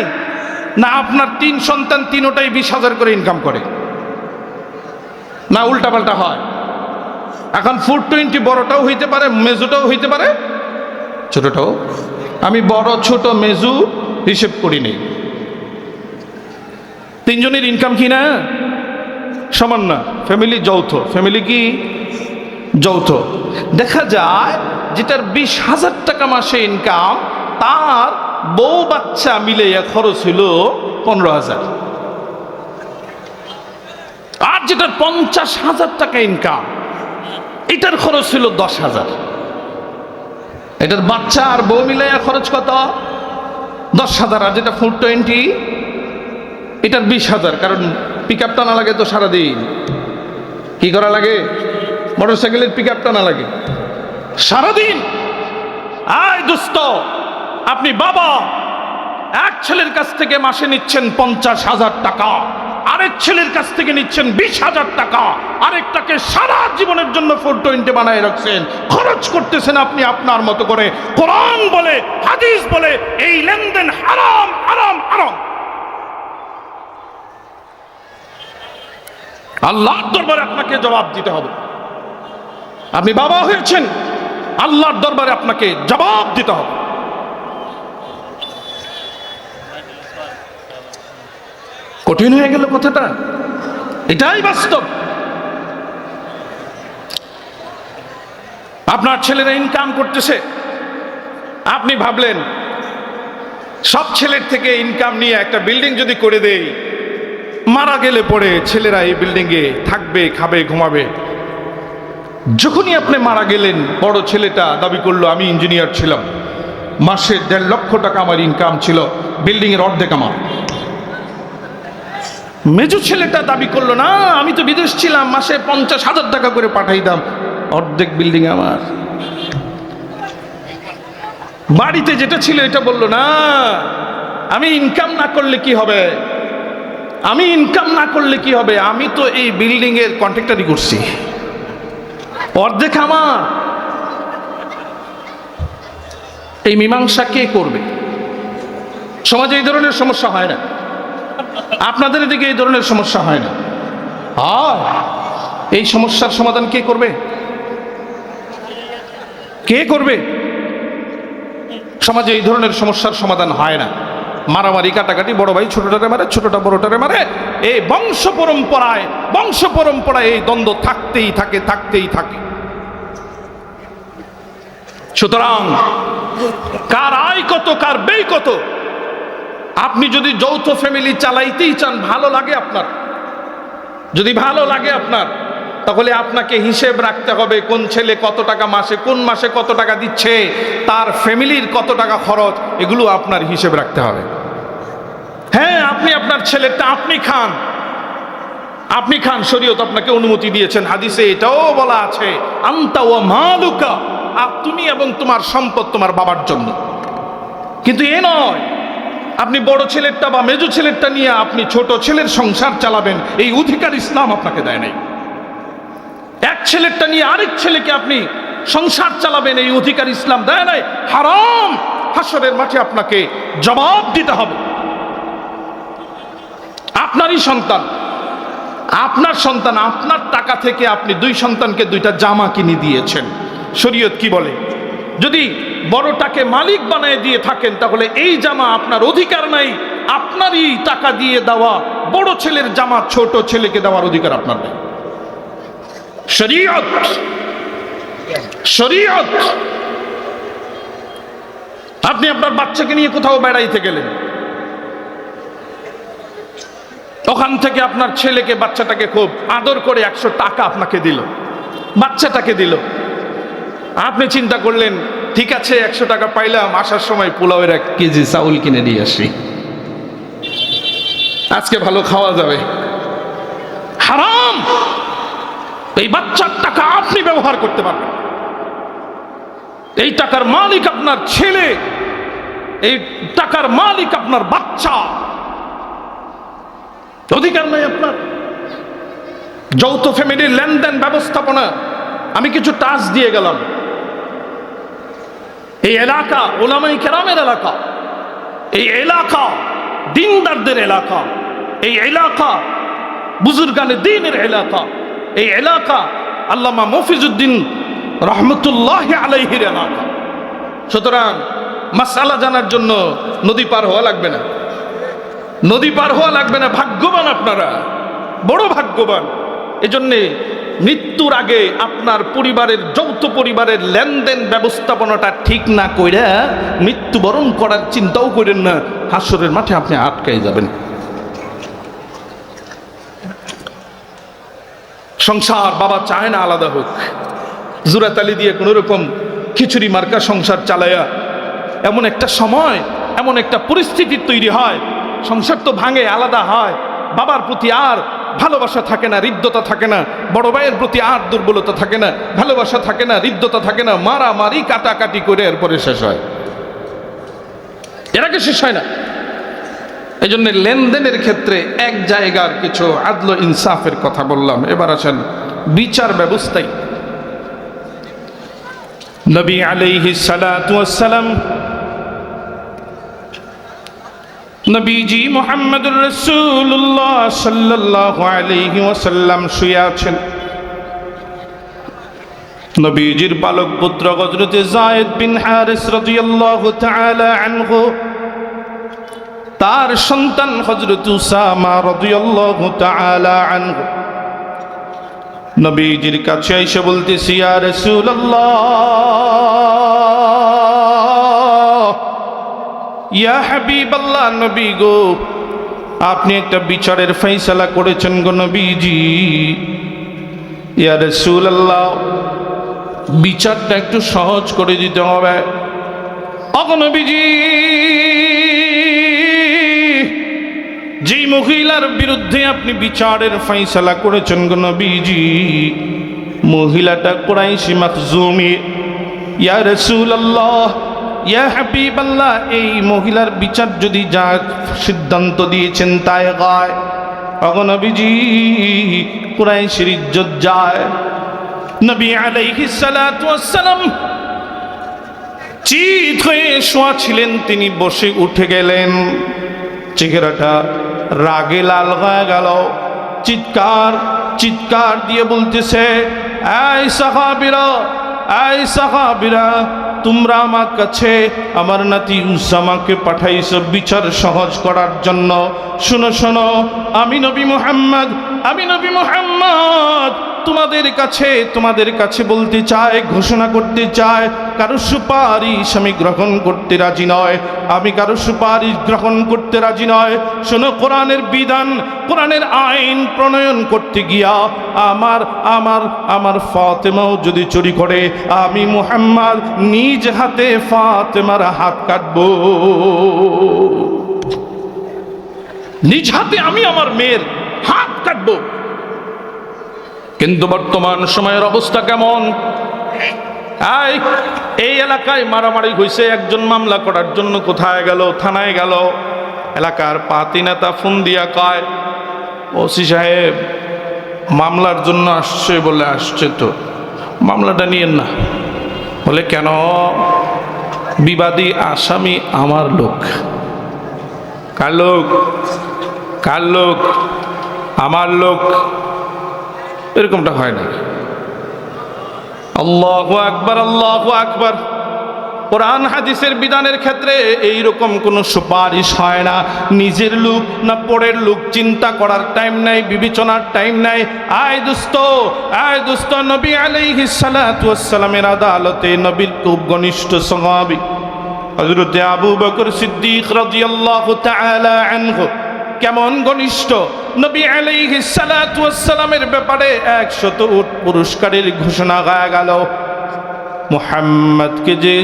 না আপনার 3 সন্তান তিনোটাই 20,000 করে ইনকাম করে? না উল্টাপাল্টা হয়? এখন 420 বড়টাও হইতে পারে, মেজুটাও হইতে পারে, ছোটটাও। আমি বড় ছোট মেজু হিসেব করি নেই। তিনজনের ইনকাম কি না সমান না? ফ্যামিলি যৌথ। ফ্যামিলি কি যৌথ? দেখা যায় যেটার 20,000 টাকা মাসে ইনকাম, তার বউ বাচ্চা মিলে খরচ হইল 15,000। আর যেটার 50,000 টাকা ইনকাম, এটার খরচ হইল 10,000। এটার বাচ্চা আর বউ মিলে খরচ কত? 10,000। আর যেটা 420, এটার 20,000। কারণ পিক আপ টানা লাগে তো সারাদিন। কি করা লাগে? মোটরসাইকেলের পিক আপ টানা লাগে সারাদিন। আয় দোস্ত, আপনি বাবা, এক ছেলের কাছ থেকে মাসে নিচ্ছেন 50,000 টাকা, আরেক ছেলের কাছ থেকে নিচ্ছেন 20,000 টাকা, আরেকটাকে সারা জীবনের জন্য 420 বানায় রাখছেন, খরচ করতেছেন আপনি আপনার মতো করে। কোরআন বলে, হাদিস বলে এই লেনদেন হারাম হারাম হারাম। আল্লাহর দরবারে আপনাকে জবাব দিতে হবে। আপনি বাবা হয়েছেন, আল্লাহর দরবারে আপনাকে জবাব দিতে হবে। কঠিন হয়ে গেল কথাটা? এটাই বাস্তব। আপনার ছেলেরা ইনকাম করতেছে, আপনি ভাবলেন সব ছেলের থেকে ইনকাম নিয়ে একটা বিল্ডিং যদি করে দেই, মারা গেলে পরে ছেলেরা এই বিল্ডিংয়ে থাকবে, খাবে, ঘুমাবে। যখনই আপনি মারা গেলেন, বড় ছেলেটা দাবি করলো আমি ইঞ্জিনিয়ার ছিলাম, মাসে 1.5 লক্ষ টাকা আমার ইনকাম ছিল, বিল্ডিং এর অর্ধেক আমার। মেজু ছেলেটা দাবি করলো না আমি তো বিদেশ ছিলাম, মাসে 50,000 টাকা করে পাঠাইতাম, অর্ধেক বিল্ডিং আমার। বাড়িতে যেটা ছিল এটা বললো না আমি ইনকাম না করলে কি হবে, আমি ইনকাম না করলে কি হবে, আমি তো এই বিল্ডিং এর কন্ট্রাক্টরই করছি, অর্ধেক আমার। এই মীমাংসা কে করবে? সমাজে এই ধরনের সমস্যা হয় না? আপনাদের এদিকে এই ধরনের সমস্যা হয় না? এই সমস্যার সমাধান কে করবে? কে করবে? সমাজে এই ধরনের সমস্যার সমাধান হয় না। মারামারি, কাটাকাটি, বড় ভাই ছোটটারে মারে, ছোটটা বড়টারে মারে, এই বংশ পরম্পরায় এই দ্বন্দ্ব থাকতেই থাকে, থাকতেই থাকে। সুতরাং কার আয় কত, কার ব্যয় কত, আপনি যদি যৌথ ফ্যামিলি চালাইতেই চান, ভালো লাগে আপনার, যদি ভালো লাগে আপনার, তাহলে আপনাকে হিসেব রাখতে হবে কোন ছেলে কত টাকা মাসে, কোন মাসে কত টাকা দিচ্ছে, তার ফ্যামিলির কত টাকা খরচ, এগুলো আপনার হিসেব রাখতে হবে। হ্যাঁ, আপনি আপনার ছেলেটা আপনি খান, শরীয়ত আপনাকে অনুমতি দিয়েছেন। হাদিসে এটাও বলা আছে আনতা ওয়া মালুকা, তুমি এবং তোমার সম্পদ তোমার বাবার জন্য। কিন্তু এ নয় আপনি বড় ছেলেরটা বা মেজো ছেলেরটা নিয়ে আপনি ছোট ছেলের সংসার চালাবেন, এই অধিকার ইসলাম আপনাকে দেয় নাই। এক ছেলেরটা নিয়ে আরেক ছেলেকে আপনি সংসার চালাবেন, এই অধিকার ইসলাম দেয় নাই। হারাম। হাসরের মাঠে আপনাকে জবাব দিতে হবে। আপনারই সন্তান, আপনার টাকা থেকে আপনি 2 সন্তানকে 2টা জামা কিনে দিয়েছেন। শরীয়ত কি বলে? যদি বড়টাকে মালিক বানিয়ে দিয়ে থাকেন, তাহলে এই জামা আপনার অধিকার নাই। আপনারই টাকা দিয়ে দেওয়া বড় ছেলের জামা ছোট ছেলেকে দেওয়ার অধিকার আপনার নেই। শরীয়ত। আপনি আপনার বাচ্চাকে নিয়ে কোথাও বেড়াইতে গেলেন, ওখান থেকে আপনার ছেলেকে, বাচ্চাটাকে খুব আদর করে 100 টাকা আপনাকে দিল, বাচ্চাটাকে দিল। আপনি চিন্তা করলেন ঠিক আছে 100 টাকা পাইলাম, আসার সময় পোলাওয়ের 1 কেজি চাউল কিনে নিয়ে আসি, আজকে ভালো খাওয়া যাবে। হারাম। এই বাচ্চার টাকা আপনি ব্যবহার করতে পারবেন, এই টাকার মালিক আপনার ছেলে, এই টাকার মালিক আপনার বাচ্চা, অধিকার নাই আপনার। যৌথ ফ্যামিলির লেনদেন ব্যবস্থাপনা আমি কিছু টাচ দিয়ে গেলাম। এই এলাকা ওলামাই কেরামের এলাকা, এই এলাকা দিনদারদের এলাকা, এই এলাকা বুজুর্গানে দ্বীনের এলাকা, এই এলাকা আল্লামা মফিজউদ্দিন রহমতুল্লাহ আলাইহির এলাকা। সুতরাং মাসআলা জানার জন্য নদী পার হওয়া লাগবে না, নদী পার হওয়া লাগবে না। ভাগ্যবান আপনারা, বড় ভাগ্যবান। এজন্যে মৃত্যুর আগে আপনার পরিবারের, যৌথ পরিবারের লেনদেন ব্যবস্থাপনাটা ঠিক না কইরা মৃত্যুবরণ করার চিন্তাও করেন না, হাসরের মাঠে আপনি আটকাই যাবেন। সংসার বাবা চায় না আলাদা হোক, জুরাতালি দিয়ে কোনো রকম খিচুড়ি মার্কা সংসার চালায়া এমন একটা সময়, এমন একটা পরিস্থিতি তৈরি হয়, সংসার তো ভাঙে, আলাদা হয়, বাবার প্রতি আর ভালোবাসা থাকে না, হৃদ্যতা থাকে না, বড় ভাইয়ের প্রতি আর দুর্বলতা থাকে না, ভালোবাসা থাকে না, হৃদ্যতা থাকে না, মারামারি কাটাকাটি করে এরপরে শেষ হয়, এর আগে শেষ হয় না। এই জন্য লেনদেনের ক্ষেত্রে এক জায়গার কিছু আদল ইনসাফের কথা বললাম। এবার আসেন বিচার ব্যবস্থায়। নবী আলাইহিস সালাতু ওয়াস সালাম, নবীজি মুহাম্মদুর রাসূলুল্লাহ সাল্লাল্লাহু আলাইহি ওয়াসাল্লাম শুয়ে আছেন। নবীজির পালক পুত্র হযরত যায়েদ বিন হারিস রাদিয়াল্লাহু তাআলা আনহু, তার সন্তান হযরত উসামা রাদিয়াল্লাহু তাআলা আনহু নবীজির কাছে এসে বলতেছি, ইয়া রাসূলুল্লাহ, ইয়া হাবিবাল্লাহ, নবী গো, আপনি একটা বিচারের ফয়সালা করেছেন গো নবীজি। ইয়া রাসূলুল্লাহ, বিচারটা একটু সহজ করে দিতে হবে। ওগো নবীজি, যেই মহিলার বিরুদ্ধে আপনি বিচারের ফয়সালা করেছেন গো নবীজি, মহিলাটা কুরাইশি মাখজুমি। ইয়া রাসূলুল্লাহ, ইয়া হাবিবাল্লাহ, এই মহিলার বিচার যদি যা সিদ্ধান্ত দিয়েছেন তাই গায়, ওগো নবীজি, কুরাইশের ইজ্জত যায়। নবী আলাইহিস সালাতু ওয়াস সালাম চিত হয়ে শোয়া ছিলেন, তিনি বসে উঠে গেলেন, চেহারাটা রাগে লাল হয়ে গেল, চিৎকার চিৎকার দিয়ে বলতেছে, এই সাহাবীরা, এই সাহাবীরা, তোমরা আমার কাছে আমার নাতি উসামাকে পাঠাইছো বিচার সহজ করার জন্য। শোনো শোনো, আমি নবী মুহাম্মদ, আমি নবী মুহাম্মদ তোমাদের কাছে বলতে চাই, ঘোষণা করতে চাই, কারো সুপারিশ আমি গ্রহণ করতে রাজি নয়, আমি কারো সুপারিশ গ্রহণ করতে রাজি নয়। শোনো, কোরআনের বিধান, কোরআনের আইন প্রণয়ন করতে গিয়া আমার আমার আমার ফাতেমাও যদি চুরি করে, আমি মুহাম্মদ নিজ হাতে ফাতেমার হাত কাটবো, নিজ হাতে আমি আমার মেয়ের হাত কাটবো। কিন্তু বর্তমান সময়ের অবস্থা কেমন? এই এলাকায় মারামারি হয়েছে, একজন মামলা করার জন্য কোথায় গেল? থানায় গেল। এলাকার পাতি নেতা ফোন দিয়া কয়, ওসি সাহেব মামলার জন্য আসছে, বলে আসছে তো মামলাটা নিয়েন না। বলে কেন? বিবাদী আসামি আমার লোক। কার লোক? কার লোক? আমার লোক। এরকমটা হয় না। আল্লাহু আকবার, আল্লাহু আকবার। কোরআন হাদিসের বিধানের ক্ষেত্রে এইরকম কোনো সুপারিশ হয় না। নিজের লোক না পরের লোক চিন্তা করার টাইম নাই, বিবেচনার টাইম নাই। আয় দোস্ত, নবী আলাইহিস সালাতু ওয়াস সালামের আদালতে নবীর খুব ঘনিষ্ঠ সাহাবী হযরত আবু বকর সিদ্দিক রাদিয়াল্লাহু তাআলা আনহু কেমন ঘনিষ্ঠ! নবী আলাইহিস সালাতু ওয়াস সালামের ব্যাপারে 100 উট পুরস্কারের ঘোষণা হয়ে গেল। মুহাম্মদকে যে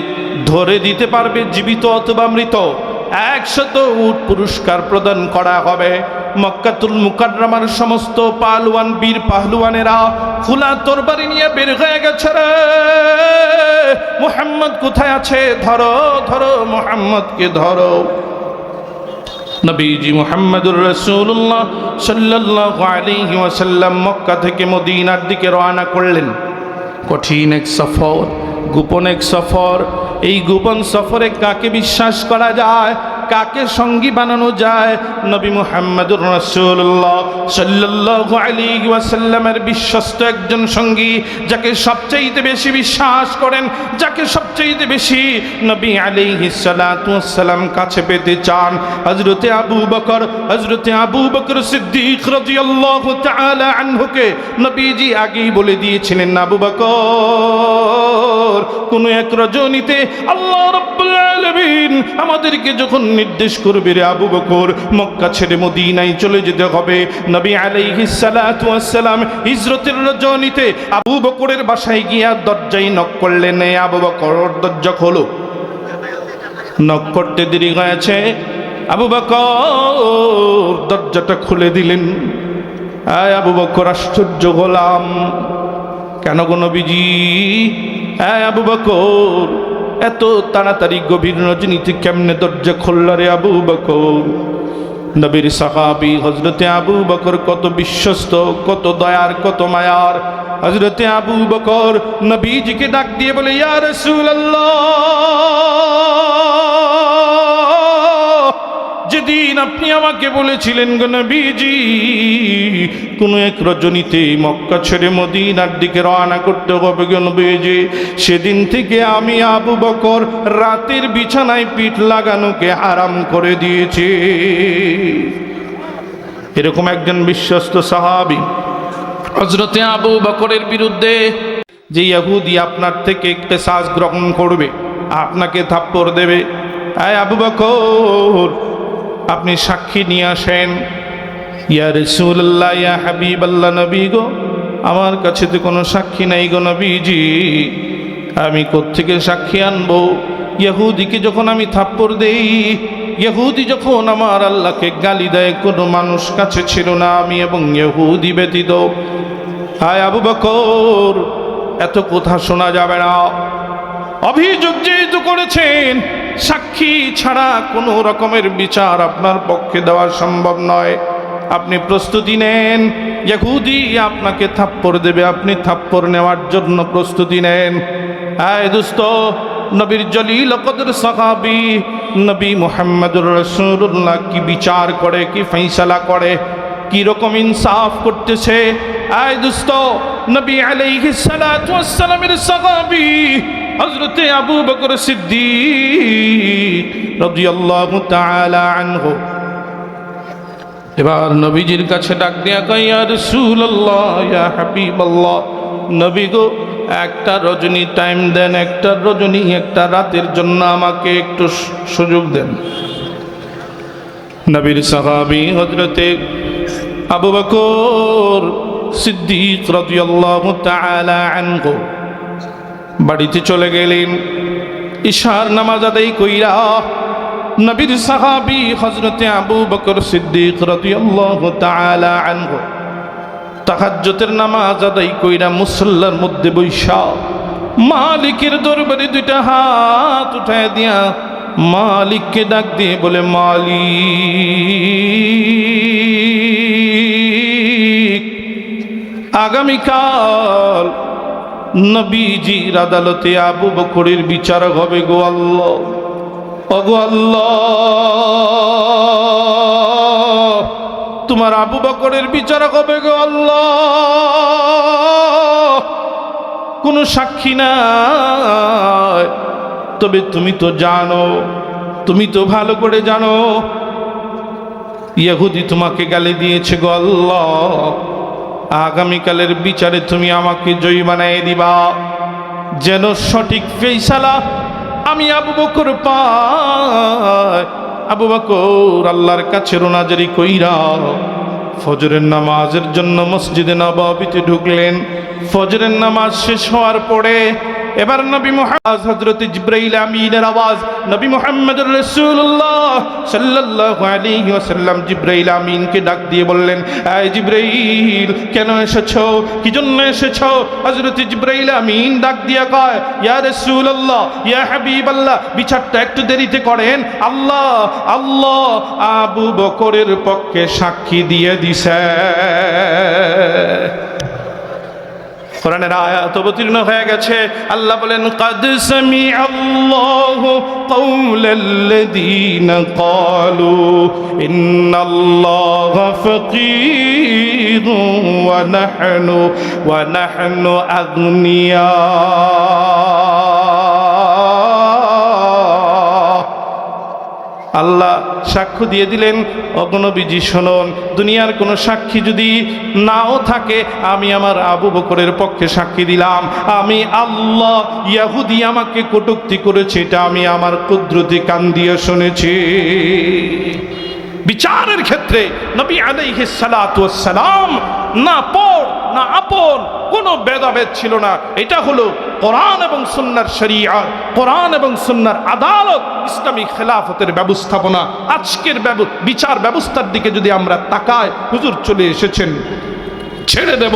ধরে দিতে পারবে জীবিত অথবা মৃত 100 উট পুরস্কার প্রদান করা হবে। মক্কাতুল মুকাররমার সমস্ত পাহলওয়ান বীর পাহলওয়ানেরা খোলা তরবারি নিয়ে বের হয়ে গেছে রে। মুহাম্মদ কোথায় আছে? ধরো ধরো, মুহাম্মদকে ধরো। নবীজি মুহাম্মদুর রাসূলুল্লাহ সাল্লাল্লাহু আলাইহি ওয়াসাল্লাম মক্কা থেকে মদিনার দিকে রওনা করলেন। কঠিন এক সফর, গোপন এক সফর। এই গোপন সফরে কাকে বিশ্বাস করা যায়, কাকে সঙ্গী বানানো যায়? নবী মুহাম্মদুর রাসূলুল্লাহ সাল্লাল্লাহু আলাইহি ওয়াসাল্লামের বিশ্বস্ত একজন সঙ্গী, যাকে সবচেয়ে বেশি বিশ্বাস করেন, যাকে সবচেয়ে বেশি নবী আলাইহিস সালাতু ওয়াস সালাম কাছে পেতে চান, হযরতে আবু বকর, হযরতে আবু বকর সিদ্দিক রাদিয়াল্লাহু তাআলা আনহুকে নবীজি আগেই বলে দিয়েছিলেন, আবু বকর কোন এক রজনীতে আল্লাহ রাব্বুল আলামিন আমাদেরকে যখন নির্দেশ করবে রে আবু বকর, মক্কা ছেড়ে মদিনায় চলে যেতে হবে। নবী আলাইহিস সালাতু ওয়াস সালাম হিজরতের রজনীতে আবু বকরের বাসায় গিয়া দরজায় নক করলেন। আবু বকর দরজা খোলো। নক করতে দেরি হয়েছে, আবু বকর দরজাটা খুলে দিলেন। আয় আবু বকর আশ্চর্য হলাম, কেন গো নবীজি? আয় আবু বকর এত তাড়াতাড়ি গভীর রজনীতে কেমনে দরজা খুলল রে আবু বকর? নবীর সাহাবী হযরতে আবু বকর কত বিশ্বস্ত, কত দয়ার, কত মায়ার। হযরতে আবু বকর নবীজিকে ডাক দিয়ে বলে, ইয়া রাসূলুল্লাহ, যেদিন আপনি আমাকে বলেছিলেন গো নবীজি কোন এক রজনীতে মক্কা ছেড়ে মদিনার দিকে রওনা করতে হবে গো নবীজি, সেদিন থেকে আমি আবু বকর রাতের বিছানায় পিঠ লাগানোকে হারাম করে দিয়েছি। এরকম একজন বিশ্বস্ত সাহাবী হযরতে আবু বকরের বিরুদ্ধে যে ইহুদি আপনার থেকে কিসাস গ্রহণ করবে, আপনাকে থাপ্পড় দেবে, আয় আবু বকর আপনি সাক্ষী নিয়ে আসেন। ইয়া রাসূলুল্লাহ, ইয়া হাবিবাল্লাহ, নবী গো আমার কাছে তো কোনো সাক্ষী নাই গো নবীজি, আমি কোত্থেকে সাক্ষী আনবো? ইহুদিকে যখন আমি থাপ্পড় দেই, ইহুদি যখন আমার আল্লাহকে গালি দেয়, কোনো মানুষ কাছে ছিল না আমি এবং ইহুদি ব্যতীত। হায় আবু বকর এত কথা শোনা যাবে না। অভিযোগ যেহেতু করেছেন, সাক্ষী ছাড়া কোনো রকমের বিচার আপনার পক্ষে দেওয়া সম্ভব নয়। আপনি প্রস্তুতি নেন, ইহুদি আপনাকে থাপ্পড় দেবে, আপনি থাপ্পড় নেওয়ার জন্য প্রস্তুতি নেন। আয় দোস্ত, নবীর জলিল কদর সাহাবী নবী মুহাম্মদুর রাসূলুল্লাহ কি বিচার করে, কি ফয়সালা করে, কি রকম ইনসাফ করতেছে। আয় দোস্ত, নবী আলাইহিস সালাতু ওয়াস সালামের সাহাবী হযরতে আবু বকর সিদ্দিক রাদিয়াল্লাহু তাআলা আনহু এবার নবীজির কাছে ডাক দিয়া কয়, ইয়া রাসূলুল্লাহ, ইয়া হাবিবাল্লাহ, নবী গো একটা রজনী টাইম দেন, একটা রজনী, একটা রাতের জন্য আমাকে একটু সুযোগ দেন। নবীর সাহাবী হযরতে আবু বকর সিদ্দিক রাদিয়াল্লাহু তাআলা আনহু বাড়িতে চলে গেলেন। ইশার নামাজ আদায় কইরা নবীর সাহাবী হযরতে আবু বকর সিদ্দিক রাদিয়াল্লাহু তাআলা আনহু তাহাজ্জুদের নামাজ আদায় কইরা মুসল্লার মধ্যে বৈশা মালিকের দরবারে দুইটা হাত উঠায় দিয়া মালিককে ডাক দিয়ে বলে, মালিক আগামীকাল নবীজির আদালতে আবু বকরের বিচার হবে গো আল্লাহ। ওগো আল্লাহ, তোমার আবু বকরের বিচার হবে গো আল্লাহ। কোনো সাক্ষী নাই, তবে তুমি তো জানো, তুমি তো ভালো করে জানো ইহুদি তোমাকে গালি দিয়েছে গো আল্লাহ। আগামীকালের বিচারে তুমি আমাকে জয়ী বানাই দিবা, যেন সঠিক ফয়সালা আমি আবু বকর পাই। আবু বকর আল্লাহর কাছে রোনাজারি কইরা ফজরের নামাজের জন্য মসজিদে নববীতে ঢুকলেন। ফজরের নামাজ শেষ হওয়ার পরে এবার নবী মুহাম্মদ হযরত জিবরাইল আমিনের আওয়াজ, নবী মুহাম্মদুর রাসূলুল্লাহ সাল্লাল্লাহু আলাইহি ওয়াসাল্লাম জিবরাইল আমিনকে ডাক দিয়ে বললেন, এই জিবরাইল কেন এসেছো, কি জন্য এসেছো? হযরত জিবরাইল আমিন ডাক দিয়ে কয়, ইয়া রাসূলুল্লাহ, ইয়া হাবিবাল্লাহ, বিচারটা একটু দেরিতে করেন, আল্লাহ আবু বকরের পক্ষে সাক্ষী দিয়ে দিছে। কোরআনের আয়াত অবতীর্ণ হয়ে গেছে। আল্লাহ বলেন, কাদ সামিআল্লাহু কাওলাল্লাযীনা ক্বালু ইন্নাল্লাহা ফাকীরুন ওয়া নাহনু আগনিয়া। আল্লাহ সাক্ষ্য দিয়ে দিলেন, অগণবীজি শুনুন, দুনিয়ার কোনো সাক্ষী যদি নাও থাকে, আমি আমার আবু বকরের পক্ষে সাক্ষী দিলাম। আমি আল্লাহ, ইয়াহুদি আমাকে কটূক্তি করেছে, এটা আমি আমার কুদরতি কান দিয়ে শুনেছি। বিচারের ক্ষেত্রে নবী আলাইহিস সালাতু ওয়াস সালাম না পর না আপন, কোনো ভেদাভেদ ছিল না। এটা হলো কোরআন এবং সুন্নাহর শরীয়ত, কোরআন এবং সুন্নাহর আদালত, ইসলামী খেলাফতের ব্যবস্থাপনা। আজকের বিচার ব্যবস্থার দিকে যদি আমরা তাকাই, হুজুর চলে এসেছেন, ছেড়ে দেব।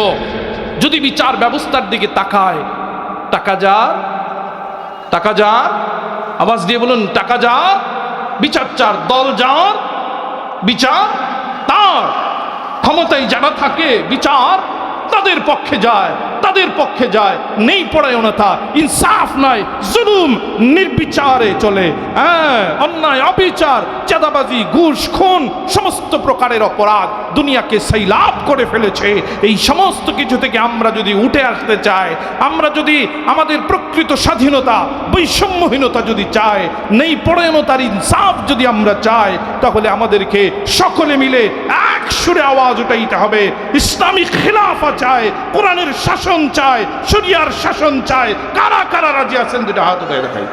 যদি বিচার ব্যবস্থার দিকে তাকায়, টাকা যার, আওয়াজ দিয়ে বলুন, টাকা যার, বিচার চার, দল যার, বিচার তার, ক্ষমতায় যারা থাকে বিচার তাদের পক্ষে যায়, নেই পরায়ণতা, ইনসাফ নাই, জুলুম নির্বিচারে চলে। অন্যায়, অবিচার, চাঁদাবাজি, ঘুষ, খুন, সমস্ত প্রকারের অপরাধ দুনিয়াকে সৈলাব করে ফেলেছে। এই সমস্ত কিছু থেকে আমরা যদি উঠে আসতে চাই, আমরা যদি আমাদের প্রকৃত স্বাধীনতা, বৈষম্যহীনতা যদি চাই, নেই পরায়ণতার ইনসাফ যদি আমরা চাই, তাহলে আমাদেরকে সকলে মিলে এক সুরে আওয়াজ উঠাইতে হবে। ইসলামী খিলাফা চাই, কোরআনের শাসন চাই, শরিয়ার শাসন চাই। কারা কারা রাজি আছেন? দুটা হাত উঠায় দেখাই।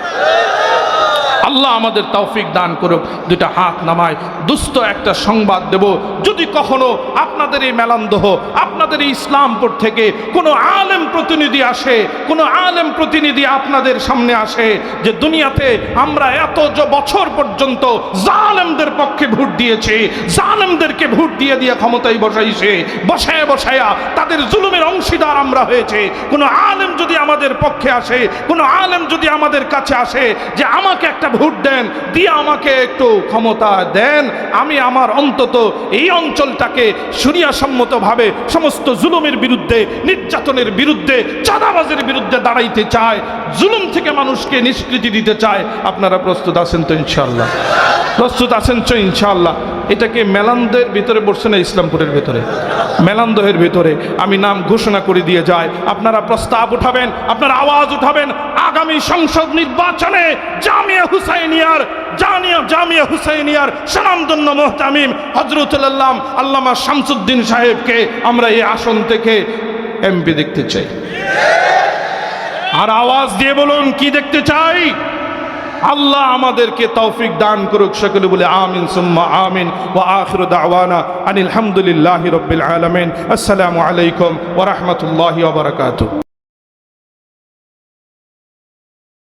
আল্লাহ আমাদের তৌফিক দান করুক। দুটা হাত নামায় দুস্থ একটা সংবাদ দেব, যদি কখনো আপনাদের এই মেলান্দহ, আপনাদের এই ইসলামপুর থেকে কোনো আলেম প্রতিনিধি আসে, কোনো আলেম প্রতিনিধি আপনাদের সামনে আসে যে দুনিয়াতে আমরা এত বছর পর্যন্ত জালেমদের পক্ষে ভোট দিয়েছি, জালেমদেরকে ভোট দিয়ে ক্ষমতায় বসায়া তাদের জুলুমের অংশীদার আমরা হয়েছে, কোনো আলেম যদি আমাদের পক্ষে আসে, কোনো আলেম যদি আমাদের কাছে আসে যে আমাকে একটা ভোট দেন, দিয়ে আমাকে একটু ক্ষমতা দেন, আমি আমার অন্তত এই অঞ্চলটাকে শরিয়াসম্মতভাবে সমস্ত জুলুমের বিরুদ্ধে, নির্যাতনের বিরুদ্ধে, চাঁদাবাজের বিরুদ্ধে দাঁড়াইতে চায়, জুলুম থেকে মানুষকে নিষ্কৃতি দিতে চায়। আপনারা প্রস্তুত আছেন তো ইনশাআল্লাহ? প্রস্তুত আছেন তো ইনশাআল্লাহ? এটাকে মেলান্দহের ভিতরে বলছে না, ইসলামপুরের ভিতরে, মেলান্দহের ভিতরে আমি নাম ঘোষণা করে দিয়ে যাই। আপনারা প্রস্তাব উঠাবেন, আপনারা আওয়াজ উঠাবেন। আগামী সংসদ নির্বাচনে জামিয়া হুসাইনিয়ার স্বনামধন্য মুহতামিম হযরতুল আল্লামা শামসুদ্দিন সাহেবকে আমরা এই আসন থেকে এমপি দেখতে চাই। আর আওয়াজ দিয়ে বলুন, কি দেখতে চাই? আল্লাহ আমাদেরকে তৌফিক দান করুক। সকলে বলে আমিন সুম্মা আমিন। ওয়া আখিরু দাওয়ানা আনিল হামদুলিল্লাহি রাব্বিল আলামিন। আসসালামু আলাইকুম ওয়া রাহমাতুল্লাহি ওয়া বারাকাতুহু।